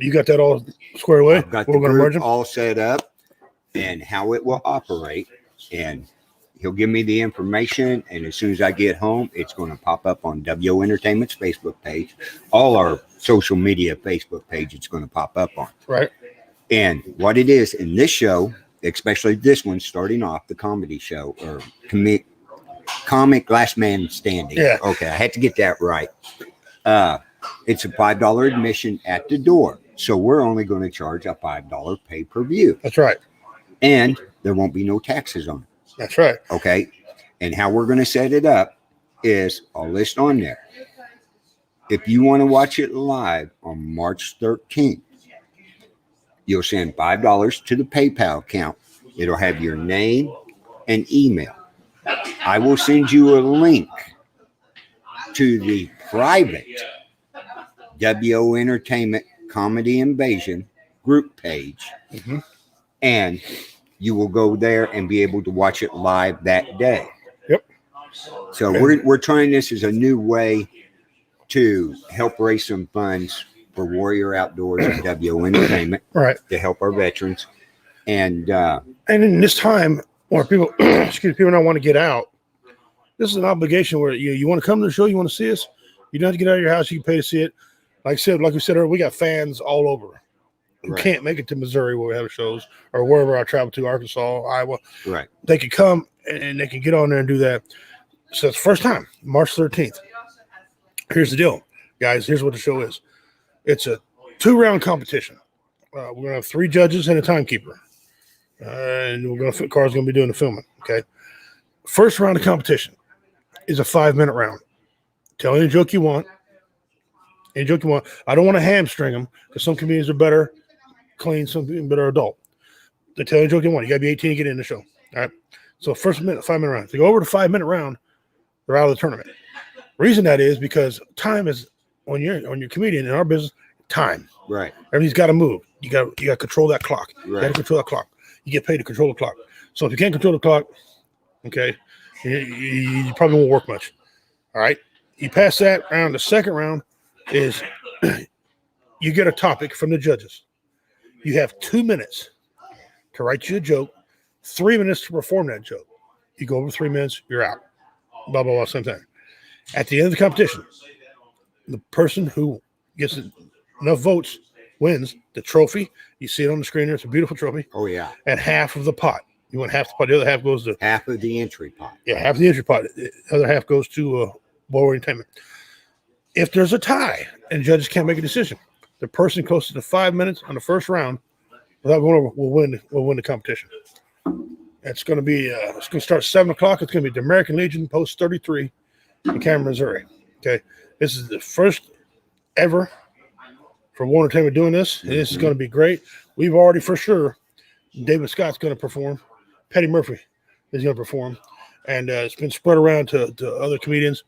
You got that all squared away? I've got the group all set up and how it will operate. And he'll give me the information. And as soon as I get home, it's going to pop up on WO Entertainment's Facebook page. All our social media Facebook page, it's going to pop up on. Right. And what it is in this show, especially this one, starting off the comedy show or comic Last Man Standing. Yeah. Okay, I had to get that right. It's a $5 admission at the door. So we're only going to charge a $5 pay-per-view. That's right. And there won't be no taxes on it. That's right. Okay. And how we're going to set it up is I'll list on there. If you want to watch it live on March 13th, you'll send $5 to the PayPal account. It'll have your name and email. I will send you a link to the private WO Entertainment Comedy Invasion group page. Mm-hmm. And you will go there and be able to watch it live that day. Yep. So we're trying this as a new way to help raise some funds for Warrior Outdoors and WO Entertainment, right, to help our veterans. And in this time where people don't want to get out, this is an obligation where you want to come to the show, you want to see us, you don't have to get out of your house, you can pay to see it. Like we said earlier, we got fans all over who can't make it to Missouri where we have shows, or wherever I travel to, Arkansas, Iowa. Right. They could come and they can get on there and do that. So it's the first time, March 13th. Here's the deal, guys. Here's what the show is. It's a 2-round competition. We're going to have 3 judges and a timekeeper. And Carl's going to be doing the filming. Okay. First round of competition is a 5-minute round. Tell any joke you want. Any joke you want. I don't want to hamstring them because some comedians are better clean, some better adult. They tell any joke you want. You got to be 18 to get in the show. All right. So first 5-minute round. If you go over the 5-minute round, they're out of the tournament. Reason that is because time is when you're comedian in our business, time. Right. Everything's got to move. You got to control that clock. You got Right. to control that clock. You get paid to control the clock. So if you can't control the clock, okay, you probably won't work much. All right. You pass that round. The second round is you get a topic from the judges. You have 2 minutes to write you a joke, 3 minutes to perform that joke. You go over 3 minutes, you're out. Blah, blah, blah, same thing. At the end of the competition, the person who gets enough votes wins the trophy. You see it on the screen there. It's a beautiful trophy. Oh, yeah. And half of the pot. You want half the pot. The other half goes to... Half of the entry pot. Yeah, half of the entry pot. The other half goes to Bowl Entertainment. If there's a tie and judges can't make a decision, the person closest to 5 minutes on the first round without going over will win the competition. It's going to be it's going to start at 7 o'clock. It's going to be the American Legion Post 33 in Cameron, Missouri. Okay, this is the first ever for Bowl Entertainment doing this, and this is going to be great. We've already for sure. David Scott's going to perform. Petty Murphy is going to perform, and it's been spread around to other comedians.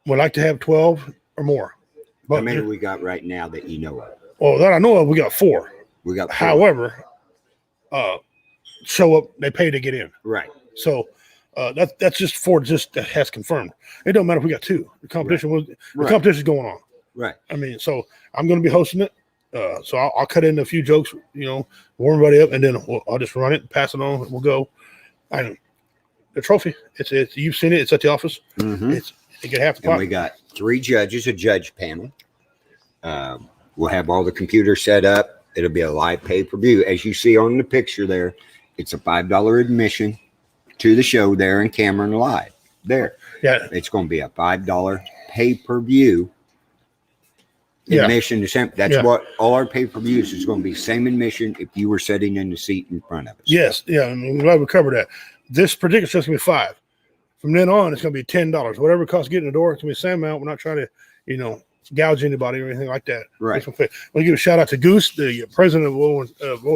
We'd like to have 12 or more. But how many we got right now that you know of? Well, that I know of, we got 4. We got 4. However, show up, they pay to get in. Right. So that's just 4 that has confirmed. It don't matter if we got 2. The competition competition is going on. Right. I mean, so I'm going to be hosting it. So I'll cut in a few jokes, warm everybody up, and then I'll just run it and pass it on. We'll go. The trophy, it's you've seen it. It's at the office. Mm-hmm. You get half the pot. And we got 3 judges, a judge panel. We'll have all the computers set up. It'll be a live pay-per-view. As you see on the picture there, it's a $5 admission to the show there in Cameron Live. There. Yeah. It's going to be a $5 pay-per-view admission. That's what all our pay-per-views is going to be. Same admission if you were sitting in the seat in front of us. Yes. Yeah. I'm glad we covered that. This particular show's going to be $5. From then on, it's going to be $10. Whatever it costs to get in the door, it's going to be the same amount. We're not trying to, gouge anybody or anything like that. Right. I want to give a shout out to Goose, the president of World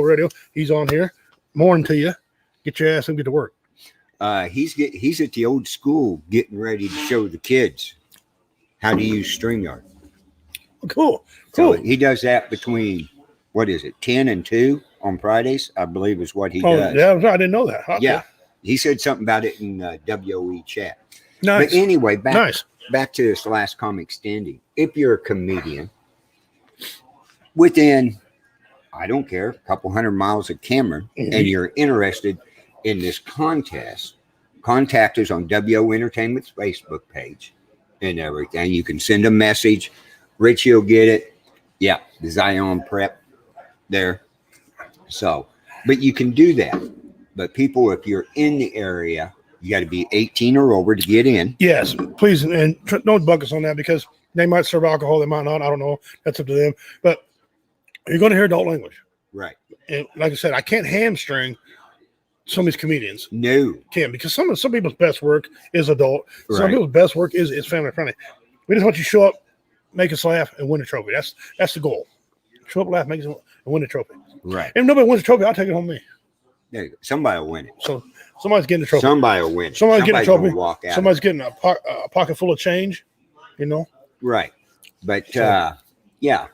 Radio. He's on here. Morning to you. Get your ass and get to work. He's at the old school getting ready to show the kids how to use StreamYard. Cool. So he does that between, 10 and 2 on Fridays, I believe is what he does. Yeah, I didn't know that. Okay. Yeah. He said something about it in WOE chat. Nice. But anyway, back to this last comic standing. If you're a comedian within, I don't care, a couple 100 miles of Cameron, and you're interested in this contest, contact us on WO Entertainment's Facebook page and everything. You can send a message. Richie will get it. Yeah, the Zion Prep there. So, but you can do that. But people, if you're in the area, you got to be 18 or over to get in. Yes, please. And don't bug us on that because they might serve alcohol. They might not. I don't know. That's up to them. But you're going to hear adult language. Right. And like I said, I can't hamstring some of these comedians. No. Can't, because some people's best work is adult. Right. Some people's best work is family friendly. We just want you to show up, make us laugh, and win a trophy. That's the goal. Show up, laugh, make us and win a trophy. Right. If nobody wins a trophy, I'll take it home me. There you go. Somebody will win it. So somebody's getting a trophy. Somebody will win it. Somebody's getting a trophy. Walk out. Somebody's getting a pocket full of change, Right. But, yeah,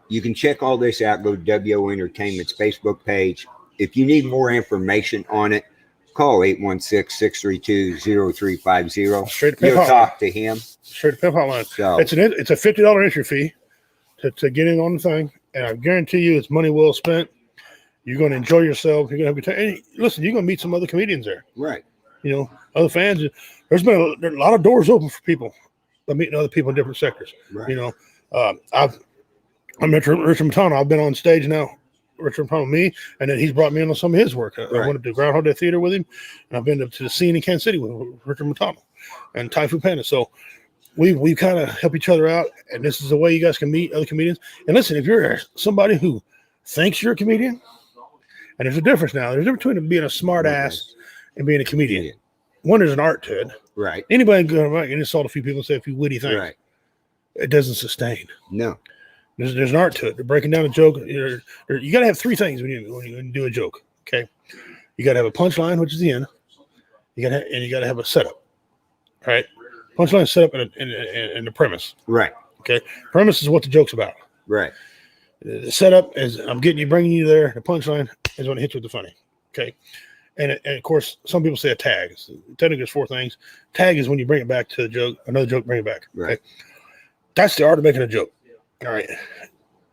you can check all this out. Go to WO Entertainment's Facebook page. If you need more information on it, call 816-632-0350. Straight to Pimp You'll Hotline. talk to him. Straight to Pimp Hotline. So, It's a $50 entry fee to get in on the thing, and I guarantee you it's money well spent. You're going to enjoy yourself. You're going to have a good time. And listen, you're going to meet some other comedians there. right. Other fans. There's been a lot of doors open for people by meeting other people in different sectors. Right. I met Richard Matano. I've been on stage now. Richard Matano, me, and then he's brought me in on some of his work. I went up to Groundhog Day Theater with him, and I've been to the scene in Kansas City with Richard Matano and Typhoon Panda. So we kind of help each other out, and this is the way you guys can meet other comedians. And listen, if you're somebody who thinks you're a comedian, and there's a difference now. There's a difference between being a smart ass and being a comedian. One, there's an art to it. Right. Anybody can go and insult a few people and say a few witty things. Right. It doesn't sustain. No. There's an art to it. They're breaking down a joke. You got to have 3 things when you do a joke. Okay, you got to have a punchline, which is the end. You got to have a setup. All right. Punchline is set up in the premise. Right. Okay. Premise is what the joke's about. Right. The setup is I'm bringing you there. The punchline is when it hits you with the funny. Okay. And of course, some people say a tag. Technically, there's 4 things. Tag is when you bring it back to the joke. Another joke, bring it back. Right. Okay? That's the art of making a joke. All right.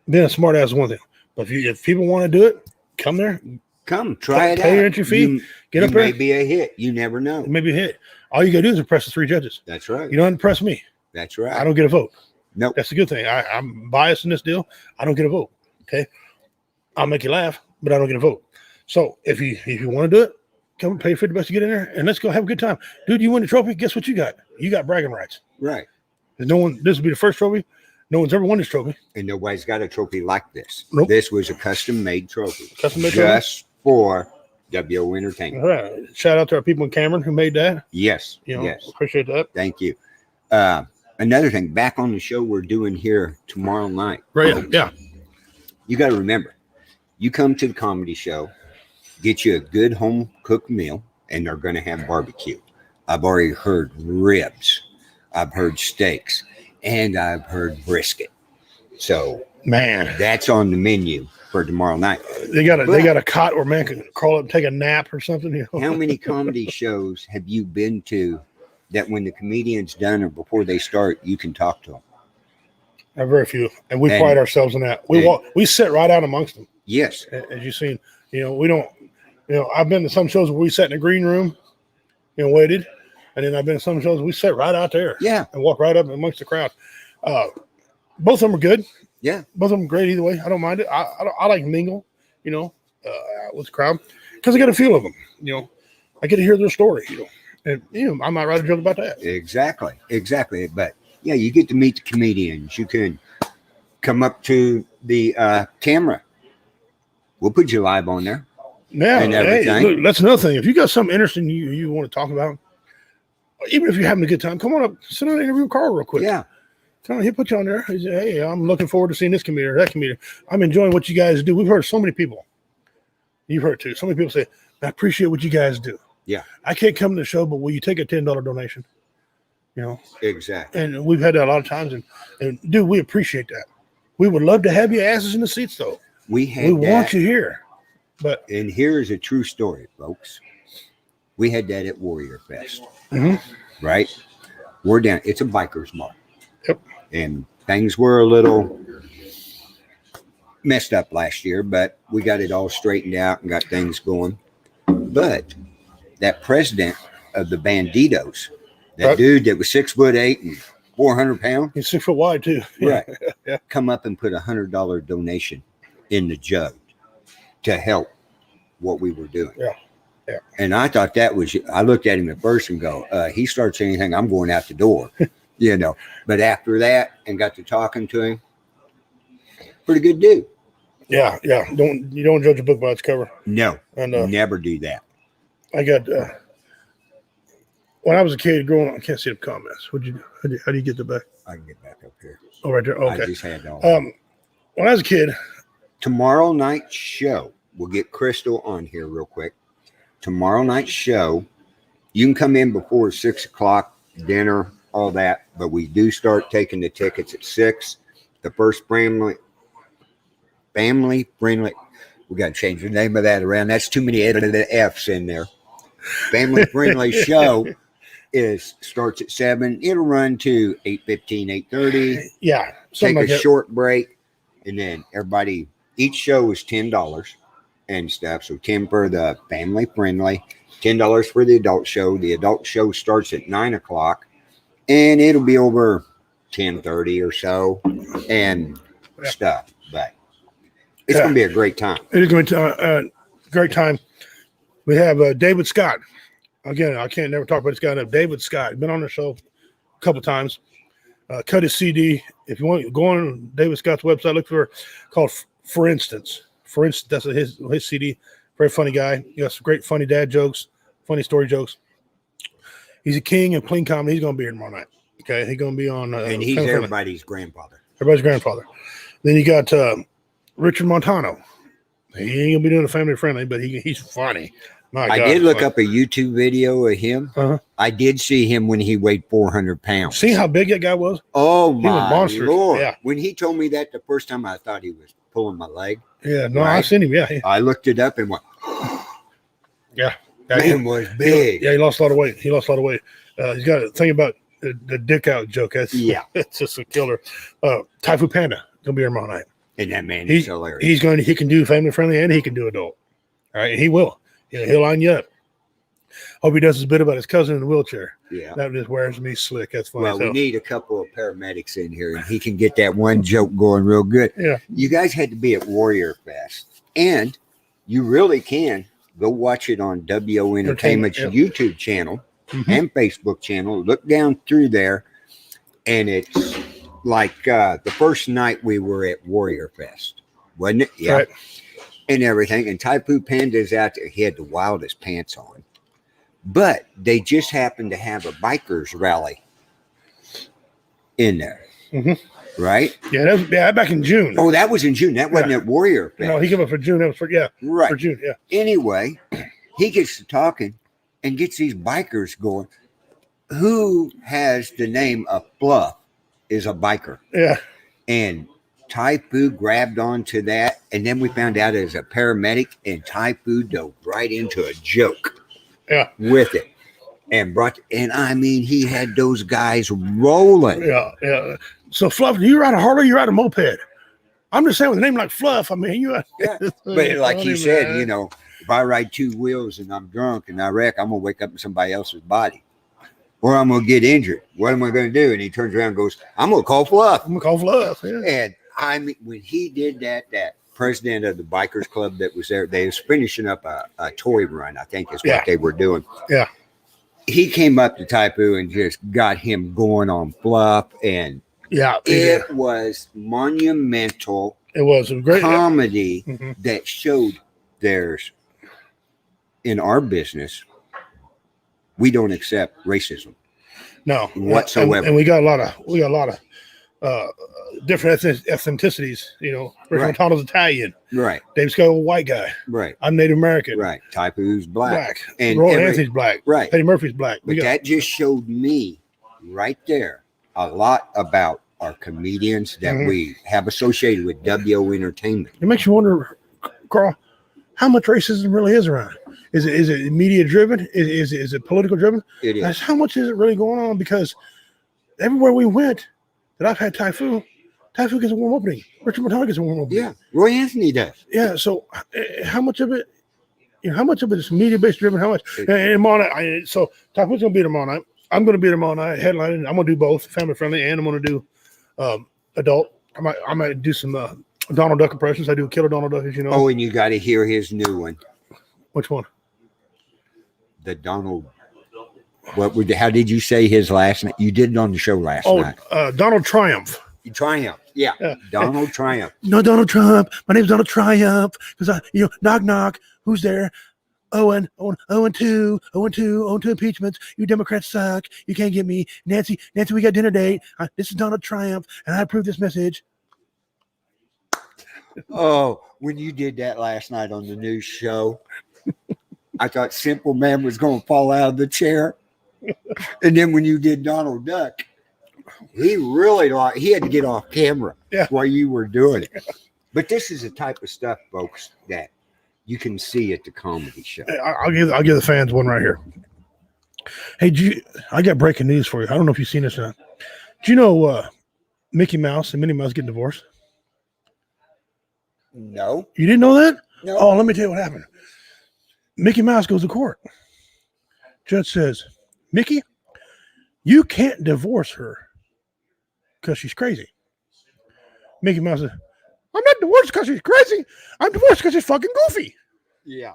Being a smart ass is one thing. But if people want to do it, come there. Come, try it out. Pay your entry fee. Get up there. It may be a hit. You never know. It may be a hit. All you got to do is impress the 3 judges. That's right. You don't impress me. That's right. I don't get a vote. Nope. That's the good thing. I'm biased in this deal. I don't get a vote. Okay. I'll make you laugh, but I don't get a vote. So if you want to do it, come pay $50 to get in there and let's go have a good time. Dude, you win the trophy. Guess what you got? You got bragging rights. Right. This will be the first trophy. No one's ever won this trophy. And nobody's got a trophy like this. Nope. This was a custom-made trophy. Custom-made just for WO Entertainment. All right. Shout out to our people in Cameron who made that. Yes. Yes. Appreciate that. Thank you. Another thing, back on the show we're doing here tomorrow night. Right. Yeah. You got to remember, you come to the comedy show, get you a good home cooked meal, and they're going to have barbecue. I've already heard ribs. I've heard steaks. And I've heard brisket. So, man, that's on the menu for tomorrow night. They got a cot where man can crawl up and take a nap or something. How many comedy shows have you been to that when the comedian's done or before they start, you can talk to them? Very few, and we pride ourselves in that. We sit right out amongst them. Yes, as you've seen. We don't. I've been to some shows where we sat in the green room, waited. And then I've been to some shows we sat right out there, and walk right up amongst the crowd. Both of them are good. Yeah, both of them great either way. I don't mind it. I like mingle, with the crowd because I get a feel of them. I get to hear their story. And I might write a joke about that. Exactly. But yeah, you get to meet the comedians. You can come up to the camera. We'll put you live on there. Yeah, hey, look, that's another thing. If you got something interesting you want to talk about. Even if you're having a good time, come on up, sit down and interview Carl real quick. Yeah. Tell him, he'll put you on there. He said, hey, I'm looking forward to seeing this comedian or that comedian. I'm enjoying what you guys do. We've heard so many people. You've heard too. So many people say, I appreciate what you guys do. Yeah. I can't come to the show, but will you take a $10 donation? Exactly. And we've had that a lot of times. And dude, we appreciate that. We would love to have you asses in the seats, though. We want you here. And here's a true story, folks. We had that at Warrior Fest. Mm-hmm. Right? We're down. It's a biker's mall. Yep. And things were a little messed up last year, but we got it all straightened out and got things going. But that president of the Banditos, that dude that was 6'8" and 400 pounds. He's 6 foot wide too. Right. Yeah. Come up and put $100 donation in the jug to help what we were doing. Yeah. Yeah. And I thought I looked at him at first and go, he starts saying anything, I'm going out the door, But after that and got to talking to him, pretty good dude. Yeah. Yeah. You don't judge a book by its cover. No. And never do that. I got, when I was a kid growing up, I can't see the comments. How do you get the back? I can get back up here. Oh, right there. Okay. I just had all when I was a kid. Tomorrow night's show, we'll get Crystal on here real quick. Tomorrow night's show, you can come in before 6 o'clock, dinner, all that, but we do start taking the tickets at 6. The first family friendly, we got to change the name of that around. That's too many edited F's in there. Family friendly show starts at 7. It'll run to 8:15, 8:30. Yeah. Take a short break, and then each show is $10. And stuff. So 10 for the family friendly, $10 for the adult show. The adult show starts at 9 o'clock and it'll be over 10:30 or so and stuff. But it's going to be a great time. It is going to be a great time. We have David Scott. Again, I can't never talk about this guy enough. David Scott. Been on the show a couple times. Cut his CD. If you want, go on David Scott's website, look for called For Instance. For instance, that's his CD. Very funny guy. He got some great funny dad jokes, funny story jokes. He's a king of clean comedy. He's going to be here tomorrow night. Okay, he's going to be on. And he's everybody's grandfather. Everybody's grandfather. Then you got Richard Montano. He ain't going to be doing a family friendly, but he's funny. My I God, did it's look like- up a YouTube video of him. Uh-huh. I did see him when he weighed 400 pounds. See how big that guy was? Oh was my monstrous. Lord. Yeah. When he told me that the first time, I thought he was pulling my leg. Yeah, no, Right. I've seen him. Yeah, I looked it up and went, yeah. man was He, big. yeah, he lost a lot of weight. He's got a thing about the dick out joke. That's Yeah. it's just a killer. Typhoon Panda gonna be here tomorrow night. And that man is hilarious. He can do family friendly and he can do adult. All right, and he will. He'll line you up. Hope he does his bit about his cousin in the wheelchair. Yeah. That just wears me slick. That's funny. Well, we need a couple of paramedics in here, and he can get that one joke going real good. Yeah. You guys had to be at Warrior Fest, and you really can go watch it on WO Entertainment's yeah. YouTube channel and Facebook channel. Look down through there, and it's like the first night we were at Warrior Fest, wasn't it? Yeah. Right. And everything. And Typhoon Panda's out there. He had the wildest pants on. But they just happened to have a bikers rally in there. Right? Yeah, that was back in June. Oh, that was in June. That wasn't at Warrior Fest. No, he came up for June. That was for Right. for June. Yeah. Anyway, he gets to talking and gets these bikers going. Who has the name of Fluff is a biker? Yeah. And Typhoon grabbed onto that, and then we found out it was a paramedic, and Typhoon dove right into a joke with it. And I mean, he had those guys rolling. Yeah. So Fluff, you ride a Harley, you ride a moped. I'm just saying with a name like Fluff, I mean But like he said, you know, if I ride two wheels and I'm drunk and I wreck, I'm gonna wake up in somebody else's body. Or I'm gonna get injured. What am I gonna do? And he turns around and goes, I'm gonna call Fluff. I'm gonna call Fluff. Yeah. And I mean, when he did that president of the bikers club that was there, they was finishing up a toy run, I think is what they were doing. Yeah. He came up to Typhoon and just got him going on Fluff, and it was monumental. It was a great comedy that showed there's in our business, we don't accept racism. No, whatsoever. And we got a lot of different ethnicities. You know, Rick Montano's Italian. Right. Dave Scott, white guy. Right. I'm Native American. Right. Typhoon's black. And Roy Anthony's black. Right. Eddie Murphy's black. But that just showed me right there a lot about our comedians that we have associated with WO Entertainment. It makes you wonder, Carl, how much racism really is around. Is it media driven? Is it political driven? It is. How much is it really going on? Because everywhere we went that I've had Typhoon gets a warm opening. Richard Montano gets a warm opening. Yeah, Roy Anthony does. Yeah. So how much of it? How much of it is media based driven? How much? And tomorrow night, so Typhoon's gonna be there tomorrow night. I'm gonna be there tomorrow night headlining. I'm gonna do both family friendly and I'm gonna do adult. I might do some Donald Duck impressions. I do Killer Donald Duck, as you know. Oh, and you got to hear his new one. Which one? The Donald. How did you say his last name? You did it on the show last night. Donald Triumph. Triumph. Yeah. Donald Triumph. No, Donald Trump. My name's Donald Triumph. Because knock knock. Who's there? Owen 2 impeachments. You Democrats suck. You can't get me. Nancy, we got dinner date. This is Donald Triumph, and I approve this message. Oh, when you did that last night on the news show, I thought Simple Man was going to fall out of the chair. And then when you did Donald Duck, he had to get off camera while you were doing it. But this is the type of stuff, folks, that you can see at the comedy show. I'll give the fans one right here. Hey, I got breaking news for you. I don't know if you've seen this or not. Do you know Mickey Mouse and Minnie Mouse getting divorced? No. You didn't know that? No. Oh, let me tell you what happened. Mickey Mouse goes to court. Judge says, Mickey, you can't divorce her because she's crazy. Mickey Mouse says, I'm not divorced because she's crazy. I'm divorced because she's fucking goofy. Yeah.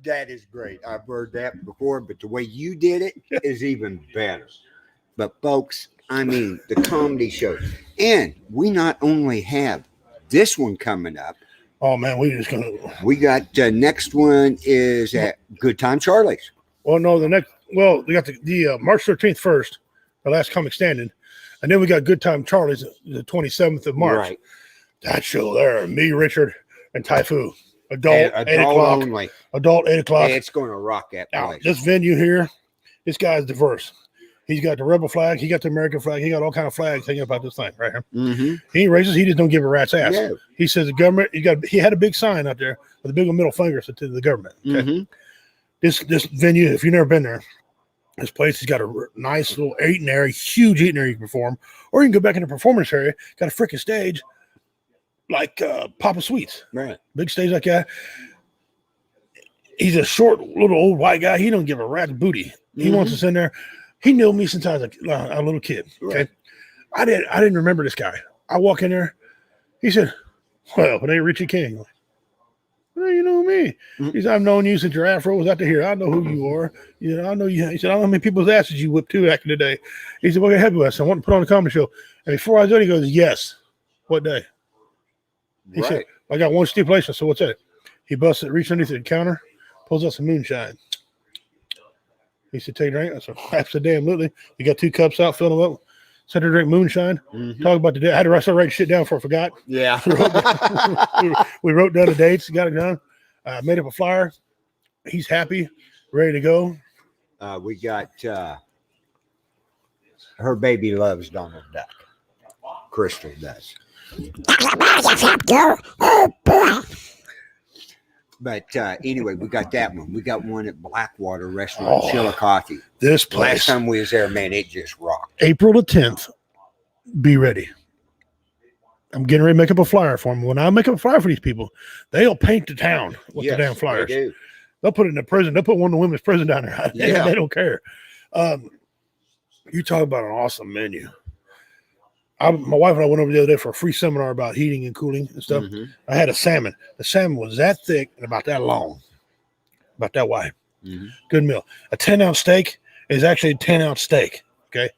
That is great. I've heard that before, but the way you did it is even better. But folks, I mean, the comedy show. And we not only have this one coming up. Oh, man, we got next one is at Good Time Charlie's. Well, no, we got the March 13th first, the last comic standing. And then we got Good Time Charlie's the 27th of March. Right. That show there, me, Richard, and Typhoon Adult, 8 o'clock. only. Adult, 8 o'clock. It's going to rock that Now, place. this venue here, this guy's diverse. He's got the rebel flag. He got the American flag. He got all kind of flags hanging about this thing right here. Mm-hmm. He ain't racist. He just don't give a rat's ass. No. He says the government. He had a big sign out there with a big middle finger to the government. Okay? Mm-hmm. This venue, if you've never been there, this place has got a nice little eating area, huge eating area you can perform, or you can go back in the performance area. Got a freaking stage like Papa Sweets, Right. big stage like that. He's a short little old white guy. He don't give a rat's booty. He wants us in there. He knew me since I was a little kid. Okay, right. I didn't remember this guy. I walk in there. He said, "Well, it ain't Richie King." Like, well, you know me. He said, "I've known you since your afro was out to here. I know who you are. You know, I know you." He said, "I don't know how many people's asses you whipped too back in the day." He said, "What can I help you with?" I want to put on a comedy show. And before I was done, he goes, "Yes." What day? He said, "I got one stipulation." So what's that? He busts it, reaches underneath the counter, pulls out some moonshine. He said, "Take a drink." I said, "Absolutely." We got 2 cups out, filled them up. Said to drink moonshine. Talk about the day. I had to start writing shit down before I forgot. Yeah. we wrote down the dates, got it done. Made up a flyer. He's happy, ready to go. We got her baby loves Donald Duck. Crystal does. But anyway, we got that one. We got one at Blackwater Restaurant, Chillicothe. This place. Last time we was there, man, it just rocked. April the 10th. Be ready. I'm getting ready to make up a flyer for them. When I make up a flyer for these people, they'll paint the town with the damn flyers. They do. They'll put it in the prison. They'll put one in the women's prison down there. Yeah. They don't care. You talk about an awesome menu. My wife and I went over the other day for a free seminar about heating and cooling and stuff. I had a salmon. The salmon was that thick and about that long, about that wide. Good meal. A 10-ounce steak is actually a 10-ounce steak. Okay.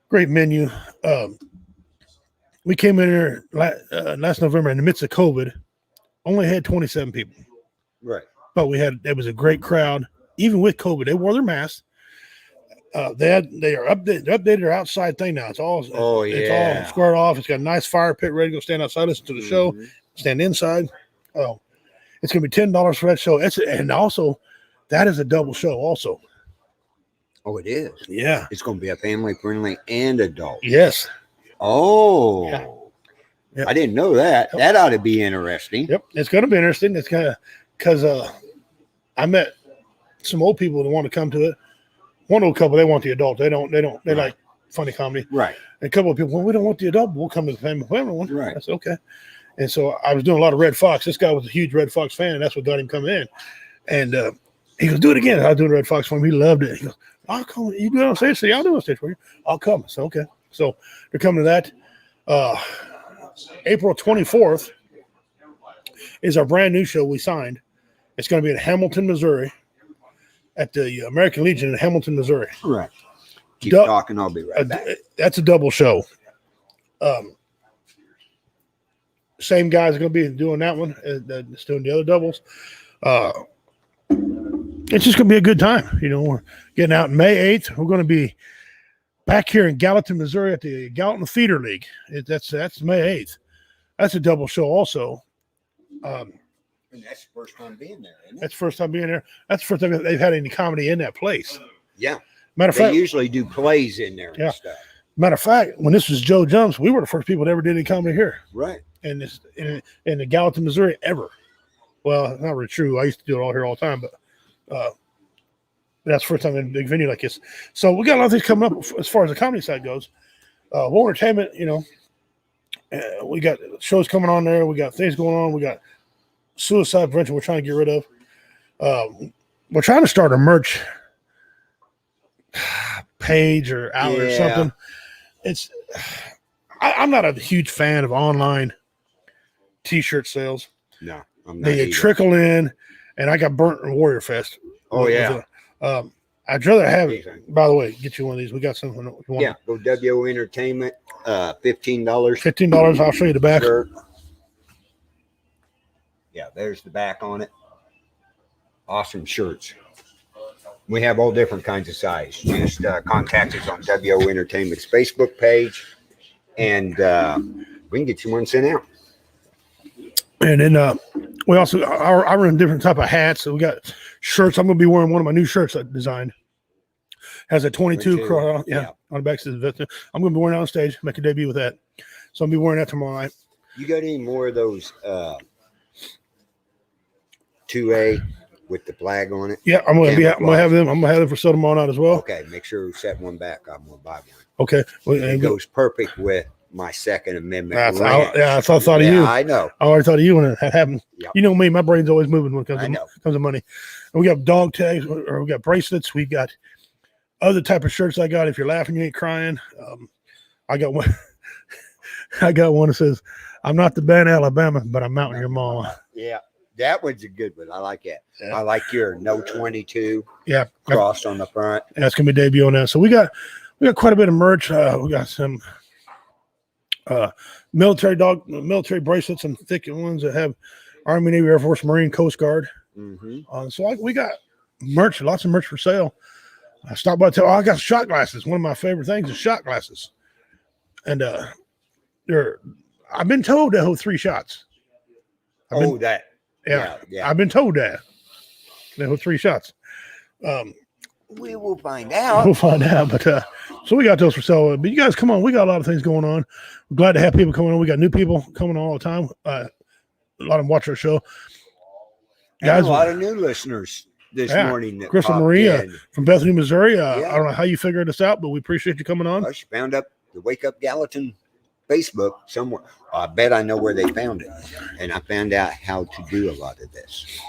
Great menu. We came in here last November in the midst of COVID, only had 27 people. Right. But it was a great crowd. Even with COVID, they wore their masks. They are updated their outside thing now. It's all it's all squared off. It's got a nice fire pit ready to go stand outside, listen to the show, stand inside. Oh, it's gonna be $10 for that show. And also that is a double show also. Oh, it is. Yeah. It's gonna be a family friendly and adult. Yes. Oh. Yeah. Yep. I didn't know that. Yep. That ought to be interesting. Yep. It's gonna be interesting. It's kind of because I met some old people that want to come to it. One old couple, they want the adult. They like funny comedy. Right. And a couple of people, well, we don't want the adult, but we'll come to the family one. Right. I said, okay. And so I was doing a lot of Red Fox. This guy was a huge Red Fox fan, and that's what got him coming in. And he goes, do it again. I was doing Red Fox for him. He loved it. He goes, I'll come. You do it on stage? I'll do it on stage for you. I'll come. So, okay. So they're coming to that. April 24th is our brand new show we signed. It's going to be in Hamilton, Missouri, at the American Legion in Hamilton, Missouri. Right. Keep talking. I'll be right back. That's a double show. Same guys are going to be doing that one. That's doing the other doubles. It's just going to be a good time. You know, we're getting out May 8th. We're going to be back here in Gallatin, Missouri at the Gallatin Theater League. That's May 8th. That's a double show also. And that's the first time being there, isn't it? That's the first time being there. That's the first time they've had any comedy in that place. Yeah. Matter of fact, they usually do plays in there and stuff. Matter of fact, when this was Joe Jumps, we were the first people that ever did any comedy here. Right. In the Gallatin, Missouri, ever. Well, not really true. I used to do it all here all the time, but that's the first time in a big venue like this. So we got a lot of things coming up as far as the comedy side goes. More entertainment, you know. We got shows coming on there. We got things going on. We got suicide prevention we're trying to get rid of. We're trying to start a merch page or outlet or something. It's I'm not a huge fan of online t-shirt sales. No, I'm not. They trickle in, and I got burnt in Warrior Fest. Oh yeah. I'd rather have it. By the way, get you one of these. We got something. Yeah, go WO Entertainment. $15. $15. I'll show you the back. Shirt. Yeah, there's the back on it. Awesome shirts. We have all different kinds of size. Just contact us on WO Entertainment's Facebook page, and we can get you one sent out. And then We also, I run different type of hats. So we got shirts. I'm going to be wearing one of my new shirts I designed. Has a 22 cross, on the back says Vista. I'm going to be wearing it on stage, make a debut with that. So I'll be wearing that tomorrow night. You got any more of those 2A with the flag on it? Yeah, I'm gonna have them. I'm gonna have them for sale tomorrow night as well. Okay, make sure you set one back. I'm gonna buy one. Okay, well, it goes perfect with my Second Amendment. I thought of you. I know. I already thought of you when that happened. Yep. You know me, my brain's always moving when it comes to money. And we got dog tags, or we got bracelets. We got other type of shirts. I got. If you're laughing, you ain't crying. I got one. I got one that says, "I'm not the band Alabama, but I'm mounting your mama." Yeah. That one's a good one. I like that. Yeah. I like your no 22 cross on the front. That's gonna be debut on that. So we got quite a bit of merch. We got some military bracelets, some thick ones that have Army, Navy, Air Force, Marine, Coast Guard. Mm-hmm. So we got merch, lots of merch for sale. I stopped by I got shot glasses. One of my favorite things is shot glasses. And I've been told to hold 3 shots. Yeah, I've been told that. They hold 3 shots. We will find out. We'll find out. But so we got those for sale. But you guys, come on. We got a lot of things going on. We're glad to have people coming on. We got new people coming on all the time. A lot of them watch our show. Guys, a lot of new listeners this morning. Crystal Maria from Bethany, Missouri. I don't know how you figured this out, but we appreciate you coming on. Well, she found up the Wake Up Gallatin Facebook somewhere. I bet I know where they found it. And I found out how to do a lot of this.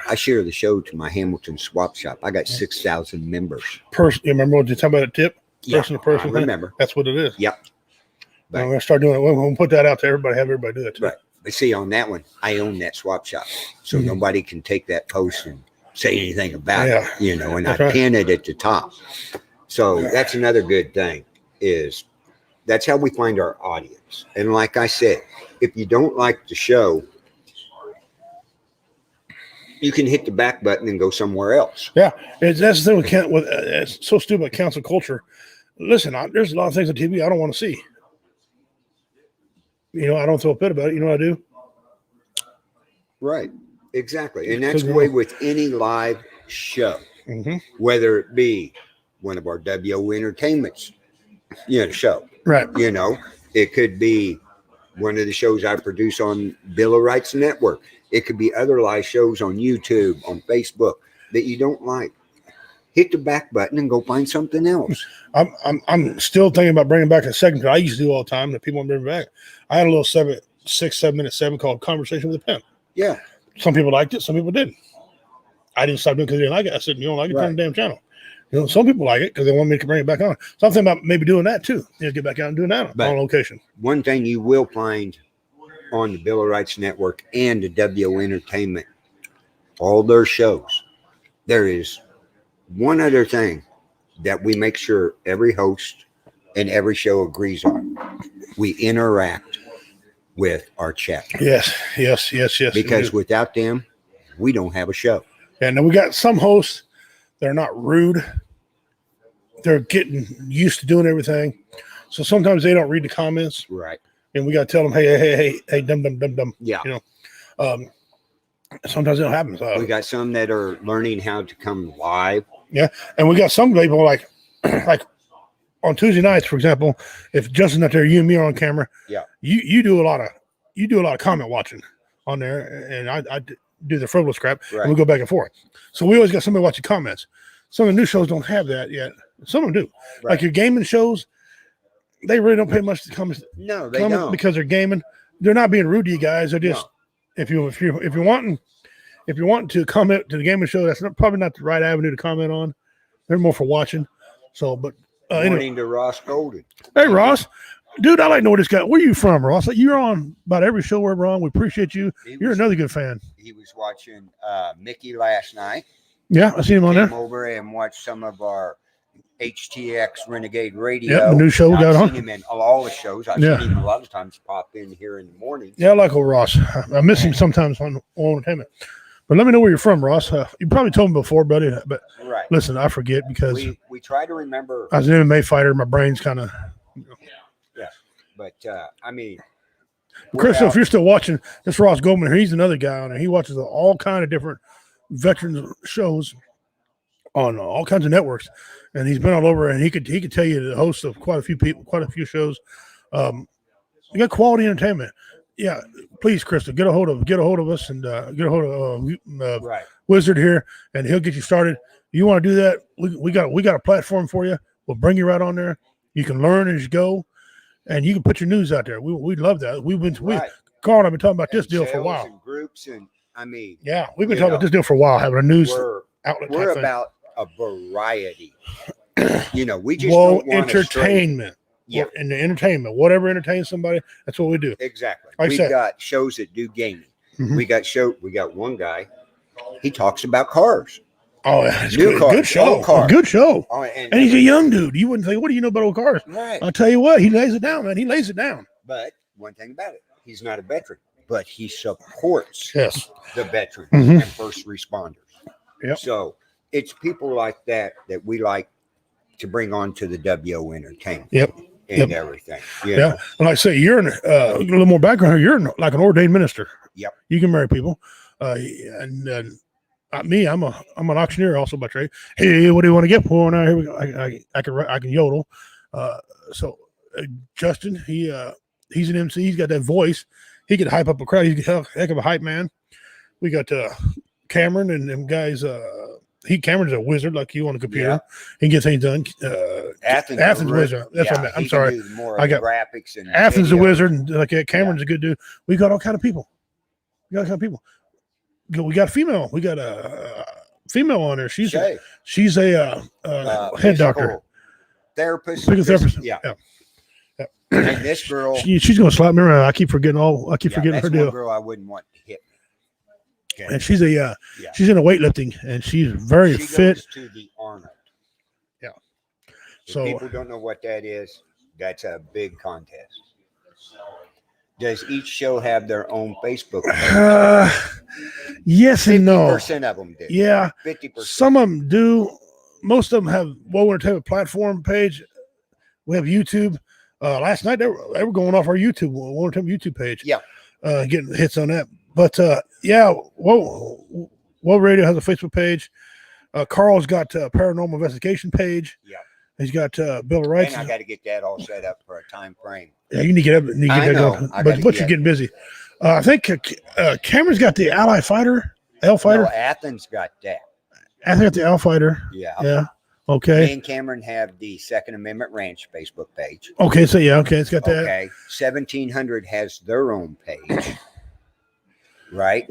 I share the show to my Hamilton swap shop. I got 6,000 members. You remember what you talking about a tip? Person to person. I remember. That's what it is. Yep. But I'm going to start doing it. We're going to put that out to everybody, have everybody do that too. Right. But see, on that one, I own that swap shop. So nobody can take that post and say anything about it, and I pin it at the top. So that's another good thing is that's how we find our audience. And like I said, if you don't like the show, you can hit the back button and go somewhere else. Yeah, that's the thing with it's so stupid about cancel culture. Listen, there's a lot of things on TV I don't want to see. I don't throw a fit about it. You know what I do? Right, exactly. And that's the way with any live show, whether it be one of our WO Entertainments, show. Right. It could be one of the shows I produce on Bill of Rights Network. It could be other live shows on YouTube, on Facebook that you don't like. Hit the back button and go find something else. I'm still thinking about bringing back a segment that I used to do all the time that people want to bring back. I had a little 6-7-minute segment called Conversation with a Pimp. Yeah. Some people liked it. Some people didn't. I didn't stop doing it because they didn't like it. I said, you don't like it, turn the damn channel. Some people like it because they want me to bring it back on. So I'm thinking about maybe doing that too. Get back out and doing that on location. One thing you will find on the Bill of Rights Network and the WO Entertainment, all their shows, there is one other thing that we make sure every host and every show agrees on. We interact with our chat. Yes. Because without them, we don't have a show. And then we got some hosts that are not rude. They're getting used to doing everything. So sometimes they don't read the comments. Right. And we got to tell them, hey, dumb. Yeah. Sometimes it don't happen. So we got some that are learning how to come live. Yeah. And we got some people like on Tuesday nights, for example, if Justin's not there, you and me are on camera. Yeah. You do a lot of comment watching on there, and I do the frivolous crap, and we go back and forth. So we always got somebody watching comments. Some of the new shows don't have that yet. Some of them do. Right. Like your gaming shows, they really don't pay much to comments. No, they don't, because they're gaming. They're not being rude to you guys. They're just if you're wanting to comment to the gaming show, that's probably not the right avenue to comment on. They're more for watching. So, but morning to Ross Golden. Hey, Ross. Dude, I like to know this guy. Where are you from, Ross? You're on about every show we're on. We appreciate you. You're another good fan. He was watching Mickey last night. Yeah, I seen him on there. Came over and watched some of our HTX Renegade Radio. Yeah, the new show we got on. I've seen him in all the shows. I've seen him a lot of times pop in here in the morning. Yeah, I like old Ross. I miss him sometimes on entertainment. But let me know where you're from, Ross. You probably told me before, buddy. But listen, I forget because we try to remember. I was an MMA fighter. My brain's kind of. Yeah, but I mean, Chris, if you're still watching, this Ross Goldman here. He's another guy on there. He watches all kind of different veterans shows on all kinds of networks, and he's been all over. And he could tell you the host of quite a few shows. You got quality entertainment. Yeah, please, Crystal, get a hold of us and get a hold of Wizard here, and he'll get you started. You want to do that? We got a platform for you. We'll bring you right on there. You can learn as you go, and you can put your news out there. We love that. Carl and I've been talking about this deal for a while. And groups and we've been talking about this deal for a while, having a news outlet. We're about a variety. We just don't want entertainment. Yeah, in the entertainment, whatever entertains somebody, that's what we do. Exactly. We've got shows that do gaming. Mm-hmm. We got one guy. He talks about cars. Oh, yeah, good show. Good show. Oh, and he's a young dude. You wouldn't think, what do you know about old cars? Right. I'll tell you what, he lays it down, man. He lays it down. But one thing about it, he's not a veteran, but he supports the veterans and first responders. Yep. So it's people like that we like to bring on to the WO Entertainment. Yep. And everything. Yeah. And like I say, you're in a little more background here. You're like an ordained minister. Yep. You can marry people. And me, I'm an auctioneer also by trade. Hey, what do you want to get for? Now here we go. I can yodel. Justin, he's an MC. He's got that voice. He can hype up a crowd. He's a heck of a hype man. We got Cameron and them guys. Cameron's a wizard, like you on a computer. Yeah. He gets things done. Athens wizard. That's what I meant. I'm sorry. I got graphics and Athens the wizard, and like Cameron's a good dude. We got all kind of people. We got a female. We got a female on there. She's a head doctor, therapist. Yeah. And this girl, she's gonna slap me around. I keep forgetting her deal. One girl I wouldn't want to hit. Okay. And she's she's into weightlifting, and she's very fit. Goes to the Arnold. Yeah. So people don't know what that is. That's a big contest. Does each show have their own Facebook page? Yes and no. 50% of them do. Yeah. 50%. Some of them do. Most of them have WO Entertainment platform page. We have YouTube. Last night they were going off our YouTube WO Entertainment YouTube page. Yeah. Getting hits on that. But WO Radio has a Facebook page. Carl's got a paranormal investigation page. Yeah. He's got Bill of Rights. And I got to get that all set up for a time frame. Yeah, you need to get up. I know. But you're getting busy. I think Cameron's got the Ally Fighter, L Fighter. No, Athens got that. Athens got the L Fighter. Yeah. Yeah. Okay. Me and Cameron have the Second Amendment Ranch Facebook page. Okay. So it's got that. Okay. 1700 has their own page. Right.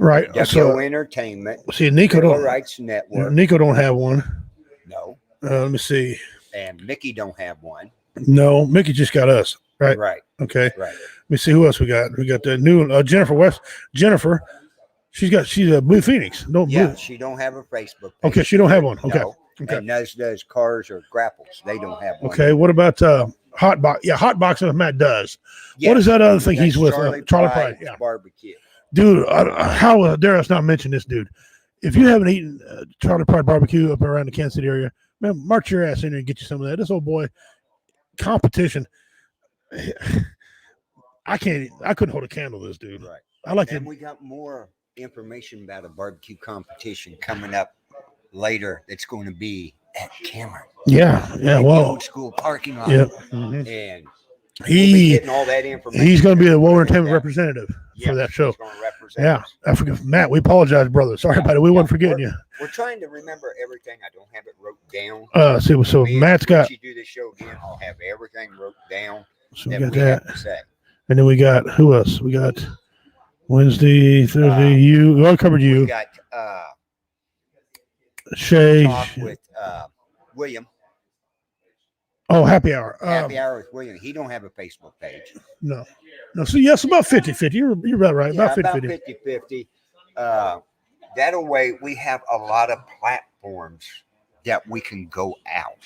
So, Entertainment. See, Nico Civil Rights Network. Nico don't have one. No. Let me see. And Mickey don't have one. No, Mickey just got us. Right. Right. Okay. Right. Let me see who else we got. We got the new Jennifer West. Jennifer, she's a Blue Phoenix. No. Yeah. Blue. She don't have a Facebook page. Okay. She don't have one. Okay. No. Okay. And those cars or grapples. They don't have one. Okay. What about Hotbox? Yeah, Hotboxing with Matt does. Yeah. What is that other thing he's with? Charlie Pride. Yeah. Barbecue. Dude, how dare us not mention this dude? If you haven't eaten Charlie Pride barbecue up around the Kansas City area, man, march your ass in there and get you some of that. This old boy, competition. I couldn't hold a candle to this dude. Right. We got more information about a barbecue competition coming up later. That's going to be at Cameron. Yeah. Well, old school parking lot. Yep. Mm-hmm. And getting all that information. He's going to be the WO Entertainment representative for that show. Yeah, I forget, Matt. We apologize, brother. Sorry about it. We weren't forgetting you. We're trying to remember everything. I don't have it wrote down. So Matt's got. If you do this show again, I'll have everything wrote down. So we got that. And then we got who else? We got Wednesday, Thursday. You all covered you. We got Shay. Talk with William. Oh, happy hour. Happy hour with William. He don't have a Facebook page. No. So yes, about 50-50. You're about right. Yeah, about 50-50. That way we have a lot of platforms that we can go out.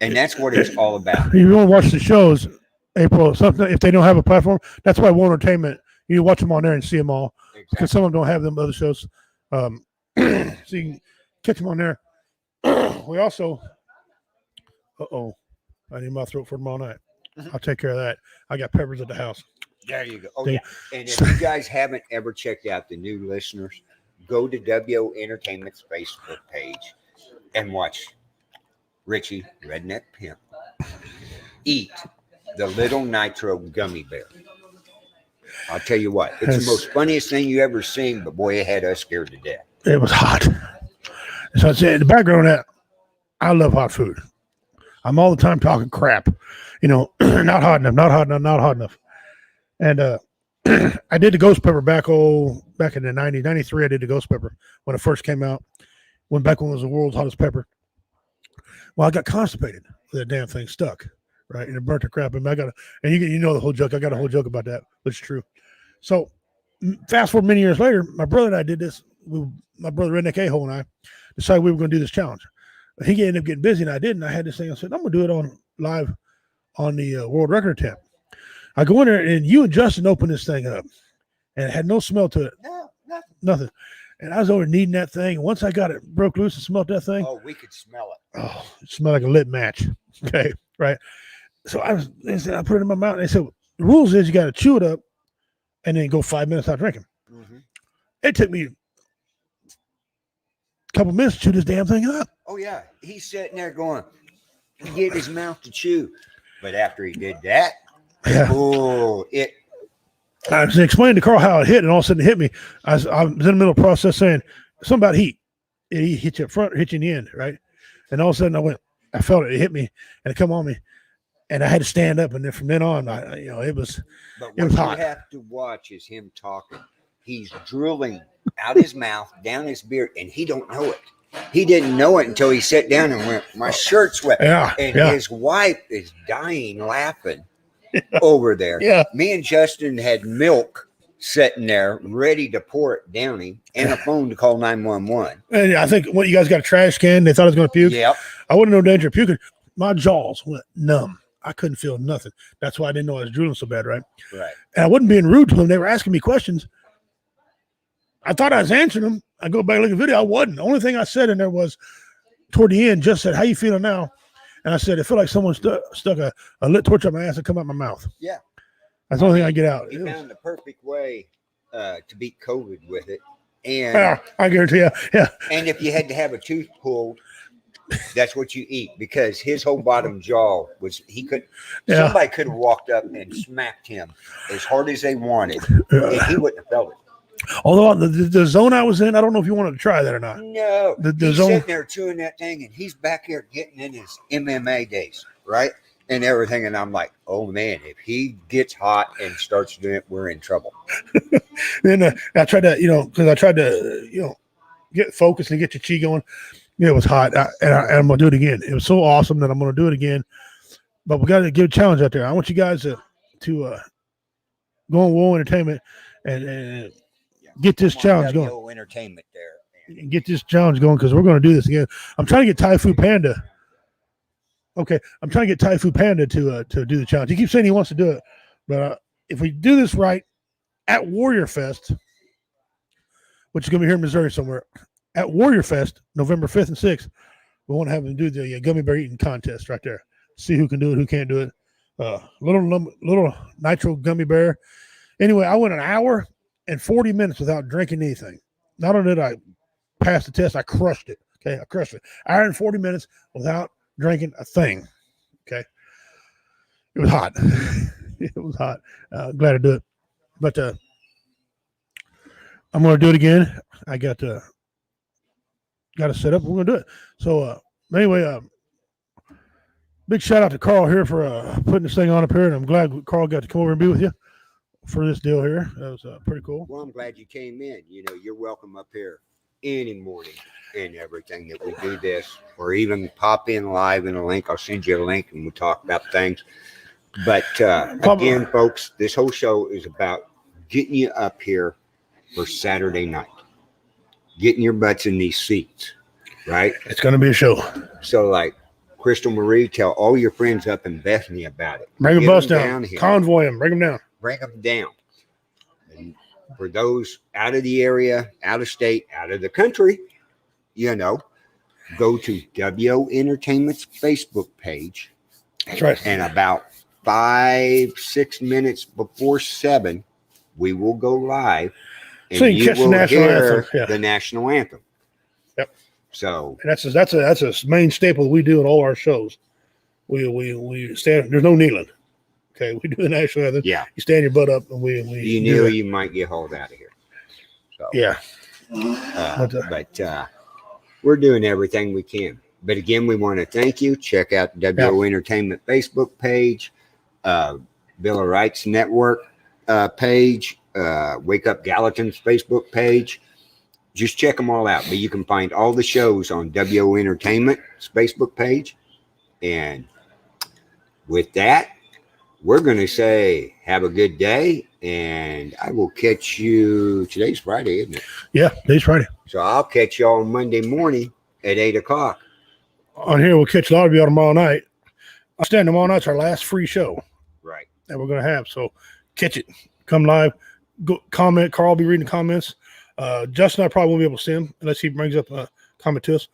And that's what it's all about. If you want to watch the shows, April, something if they don't have a platform, that's why WO Entertainment, you watch them on there and see them all. Exactly. Because some of them don't have them other shows. So you can catch them on there. We also I need my throat for tomorrow night. I'll take care of that. I got peppers at the house. There you go. Oh, yeah. And if you guys haven't ever checked out the new listeners, go to WO Entertainment's Facebook page and watch Richie Redneck Pimp eat the little nitro gummy bear. I'll tell you what, it's the most funniest thing you ever seen, but boy, it had us scared to death. It was hot. So I said, in the background of that, I love hot food. I'm all the time talking crap, not hot enough, not hot enough, not hot enough. And I did the ghost pepper back in the 90s, 93. I did the ghost pepper when it first came out. When it was the world's hottest pepper. Well, I got constipated. That damn thing stuck, right? And it burnt the crap. And you know the whole joke. I got a whole joke about that, which is true. So fast forward many years later, my brother and I did this. My brother Redneck A-hole and I decided we were going to do this challenge. He ended up getting busy, and I didn't. I had this thing. I said, I'm going to do it on live on the world record attempt. I go in there, and you and Justin opened this thing up, and it had no smell to it. No, Nothing. And I was over kneading that thing. And once I got it broke loose and smelled that thing. Oh, we could smell it. Oh, it smelled like a lit match. Okay, right. So I put it in my mouth, and they said, the rules is you got to chew it up and then go 5 minutes without drinking. Mm-hmm. It took me a couple minutes to chew this damn thing up. Oh, yeah. He's sitting there going, get his mouth to chew. But after he did that, I was explaining to Carl how it hit, and all of a sudden it hit me. I was in the middle of the process saying something about heat. It hit you up front or hit you in the end, right? And all of a sudden I felt it hit me, and it come on me, and I had to stand up. And then from then on, it was hot. But what you have to watch is him talking. He's drooling out his mouth, down his beard, and he don't know it. He didn't know it until he sat down and went, my shirt's wet. His wife is dying laughing over there. Yeah. Me and Justin had milk sitting there ready to pour it down him and a phone to call 911. And I think you guys got a trash can. They thought I was going to puke. Yep. I wouldn't know danger of puking. My jaws went numb. I couldn't feel nothing. That's why I didn't know I was drooling so bad, right? Right. And I wasn't being rude to them. They were asking me questions. I thought I was answering them. I go back and look at the video. I wasn't. The only thing I said in there was toward the end, just said, how you feeling now? And I said, it felt like someone stuck a lit torch up my ass and come out my mouth. Yeah. That's the only thing I get out. He found the perfect way to beat COVID with it. And yeah, I guarantee you. Yeah. And if you had to have a tooth pulled, that's what you eat, because his whole bottom jaw somebody could have walked up and smacked him as hard as they wanted, and he wouldn't have felt it. Although the zone I was in, I don't know if you wanted to try that or not. No, he's zone, sitting there chewing that thing, and he's back here getting in his MMA days, right, and everything. And I'm like, oh man, if he gets hot and starts doing it, we're in trouble. Then I tried to, because I tried to, get focused and get your chi going. It was hot, and I'm gonna do it again. It was so awesome that I'm gonna do it again. But we got to give a challenge out there. I want you guys to go on WoW Entertainment and get this challenge going. Entertainment there, and get this challenge going, because we're going to do this again. I'm trying to get Thai Food Panda. Okay, I'm trying to get Thai Food Panda to do the challenge. He keeps saying he wants to do it, but if we do this right at Warrior Fest, which is going to be here in Missouri somewhere, at Warrior Fest, November 5th and 6th, we want to have him do the gummy bear eating contest right there. See who can do it, who can't do it. Little nitro gummy bear. Anyway, I went an hour and 40 minutes without drinking anything. Not only did I pass the test, I crushed it. Okay, I crushed it. Hour and 40 minutes without drinking a thing. Okay, it was hot. It was hot. Glad to do it, but I'm going to do it again. I got to set up. We're going to do it. So anyway, big shout out to Carl here for putting this thing on up here, and I'm glad Carl got to come over and be with you for this deal here. That was pretty cool. Well, I'm glad you came in. You're welcome up here any morning and everything that we do this, or even pop in live in a link. I'll send you a link and we'll talk about things. But again, folks, this whole show is about getting you up here for Saturday night, getting your butts in these seats, right? It's going to be a show. So like Crystal Marie, tell all your friends up in Bethany about it. Bring a bus down here. Convoy them. Bring them down. Bring them down. And for those out of the area, out of state, out of the country, go to WO Entertainment's Facebook page. That's right. And about 5-6 minutes before 7, we will go live, and So you can catch the will national hear anthem. Yeah. the national anthem. Yep. So And that's a main staple we do in all our shows. We stand. There's no kneeling. Okay, we do the national anthem. yeah, You stand your butt up, and we you do knew that. you might get hauled out of here. So Yeah. but we're doing everything we can. But again, we want to thank you. Check out the WO Entertainment Facebook page, Bill of Rights Network page, Wake Up Gallatin's Facebook page. Just check them all out. But you can find all the shows on WO Entertainment's Facebook page. And with that, we're going to say have a good day. And I will catch you. Today's Friday, isn't it? Yeah, today's Friday. So I'll catch y'all on Monday morning at 8 o'clock. On here, we'll catch a lot of y'all tomorrow night. I understand tomorrow night's our last free show Right. that we're going to have. So catch it. Come live. Go comment. Carl will be reading the comments. Justin, I probably won't be able to see him unless he brings up a comment to us.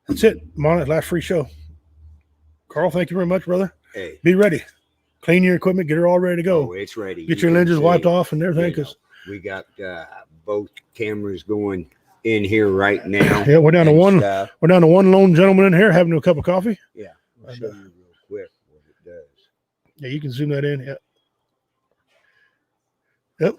That's it. Tomorrow night's last free show. Carl, thank you very much, brother. Hey. Be ready. Clean your equipment. Get it all ready to go. Oh, it's ready. Get your lenses wiped off and everything. Because we got both cameras going in here right now. yeah, we're down to one. Stuff. We're down to one lone gentleman in here having a cup of coffee. Yeah, I'll show you real quick what it does. Yeah, you can zoom that in. Yeah. Yep.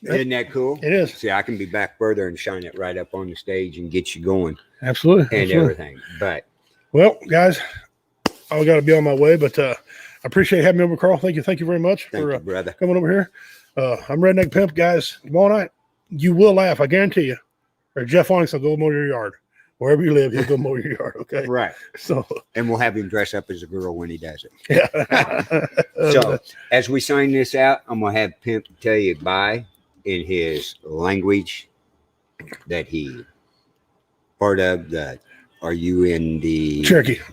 Isn't that cool? It is. See, I can be back further and shine it right up on the stage and get you going Absolutely. and Absolutely. everything. But Well, guys, I got to be on my way, but I appreciate having me over, Carl. Thank you very much thank for you, brother. coming over here. I'm Redneck Pimp, guys. Tomorrow night, you will laugh, I guarantee you. Or Jeff Onyx will go mow your yard. Wherever you live, he'll go mow your yard, okay? Right. So, And we'll have him dress up as a girl when he does it. yeah. So, as we sign this out, I'm going to have Pimp tell you bye in his language that he part of. Are you in the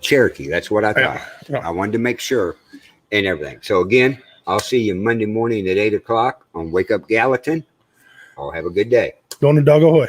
Cherokee? That's what I thought. Yeah. I wanted to make sure and everything. So again, I'll see you Monday morning at 8 o'clock on Wake Up Gallatin. I'll have a good day. Going to Dog Ahoy.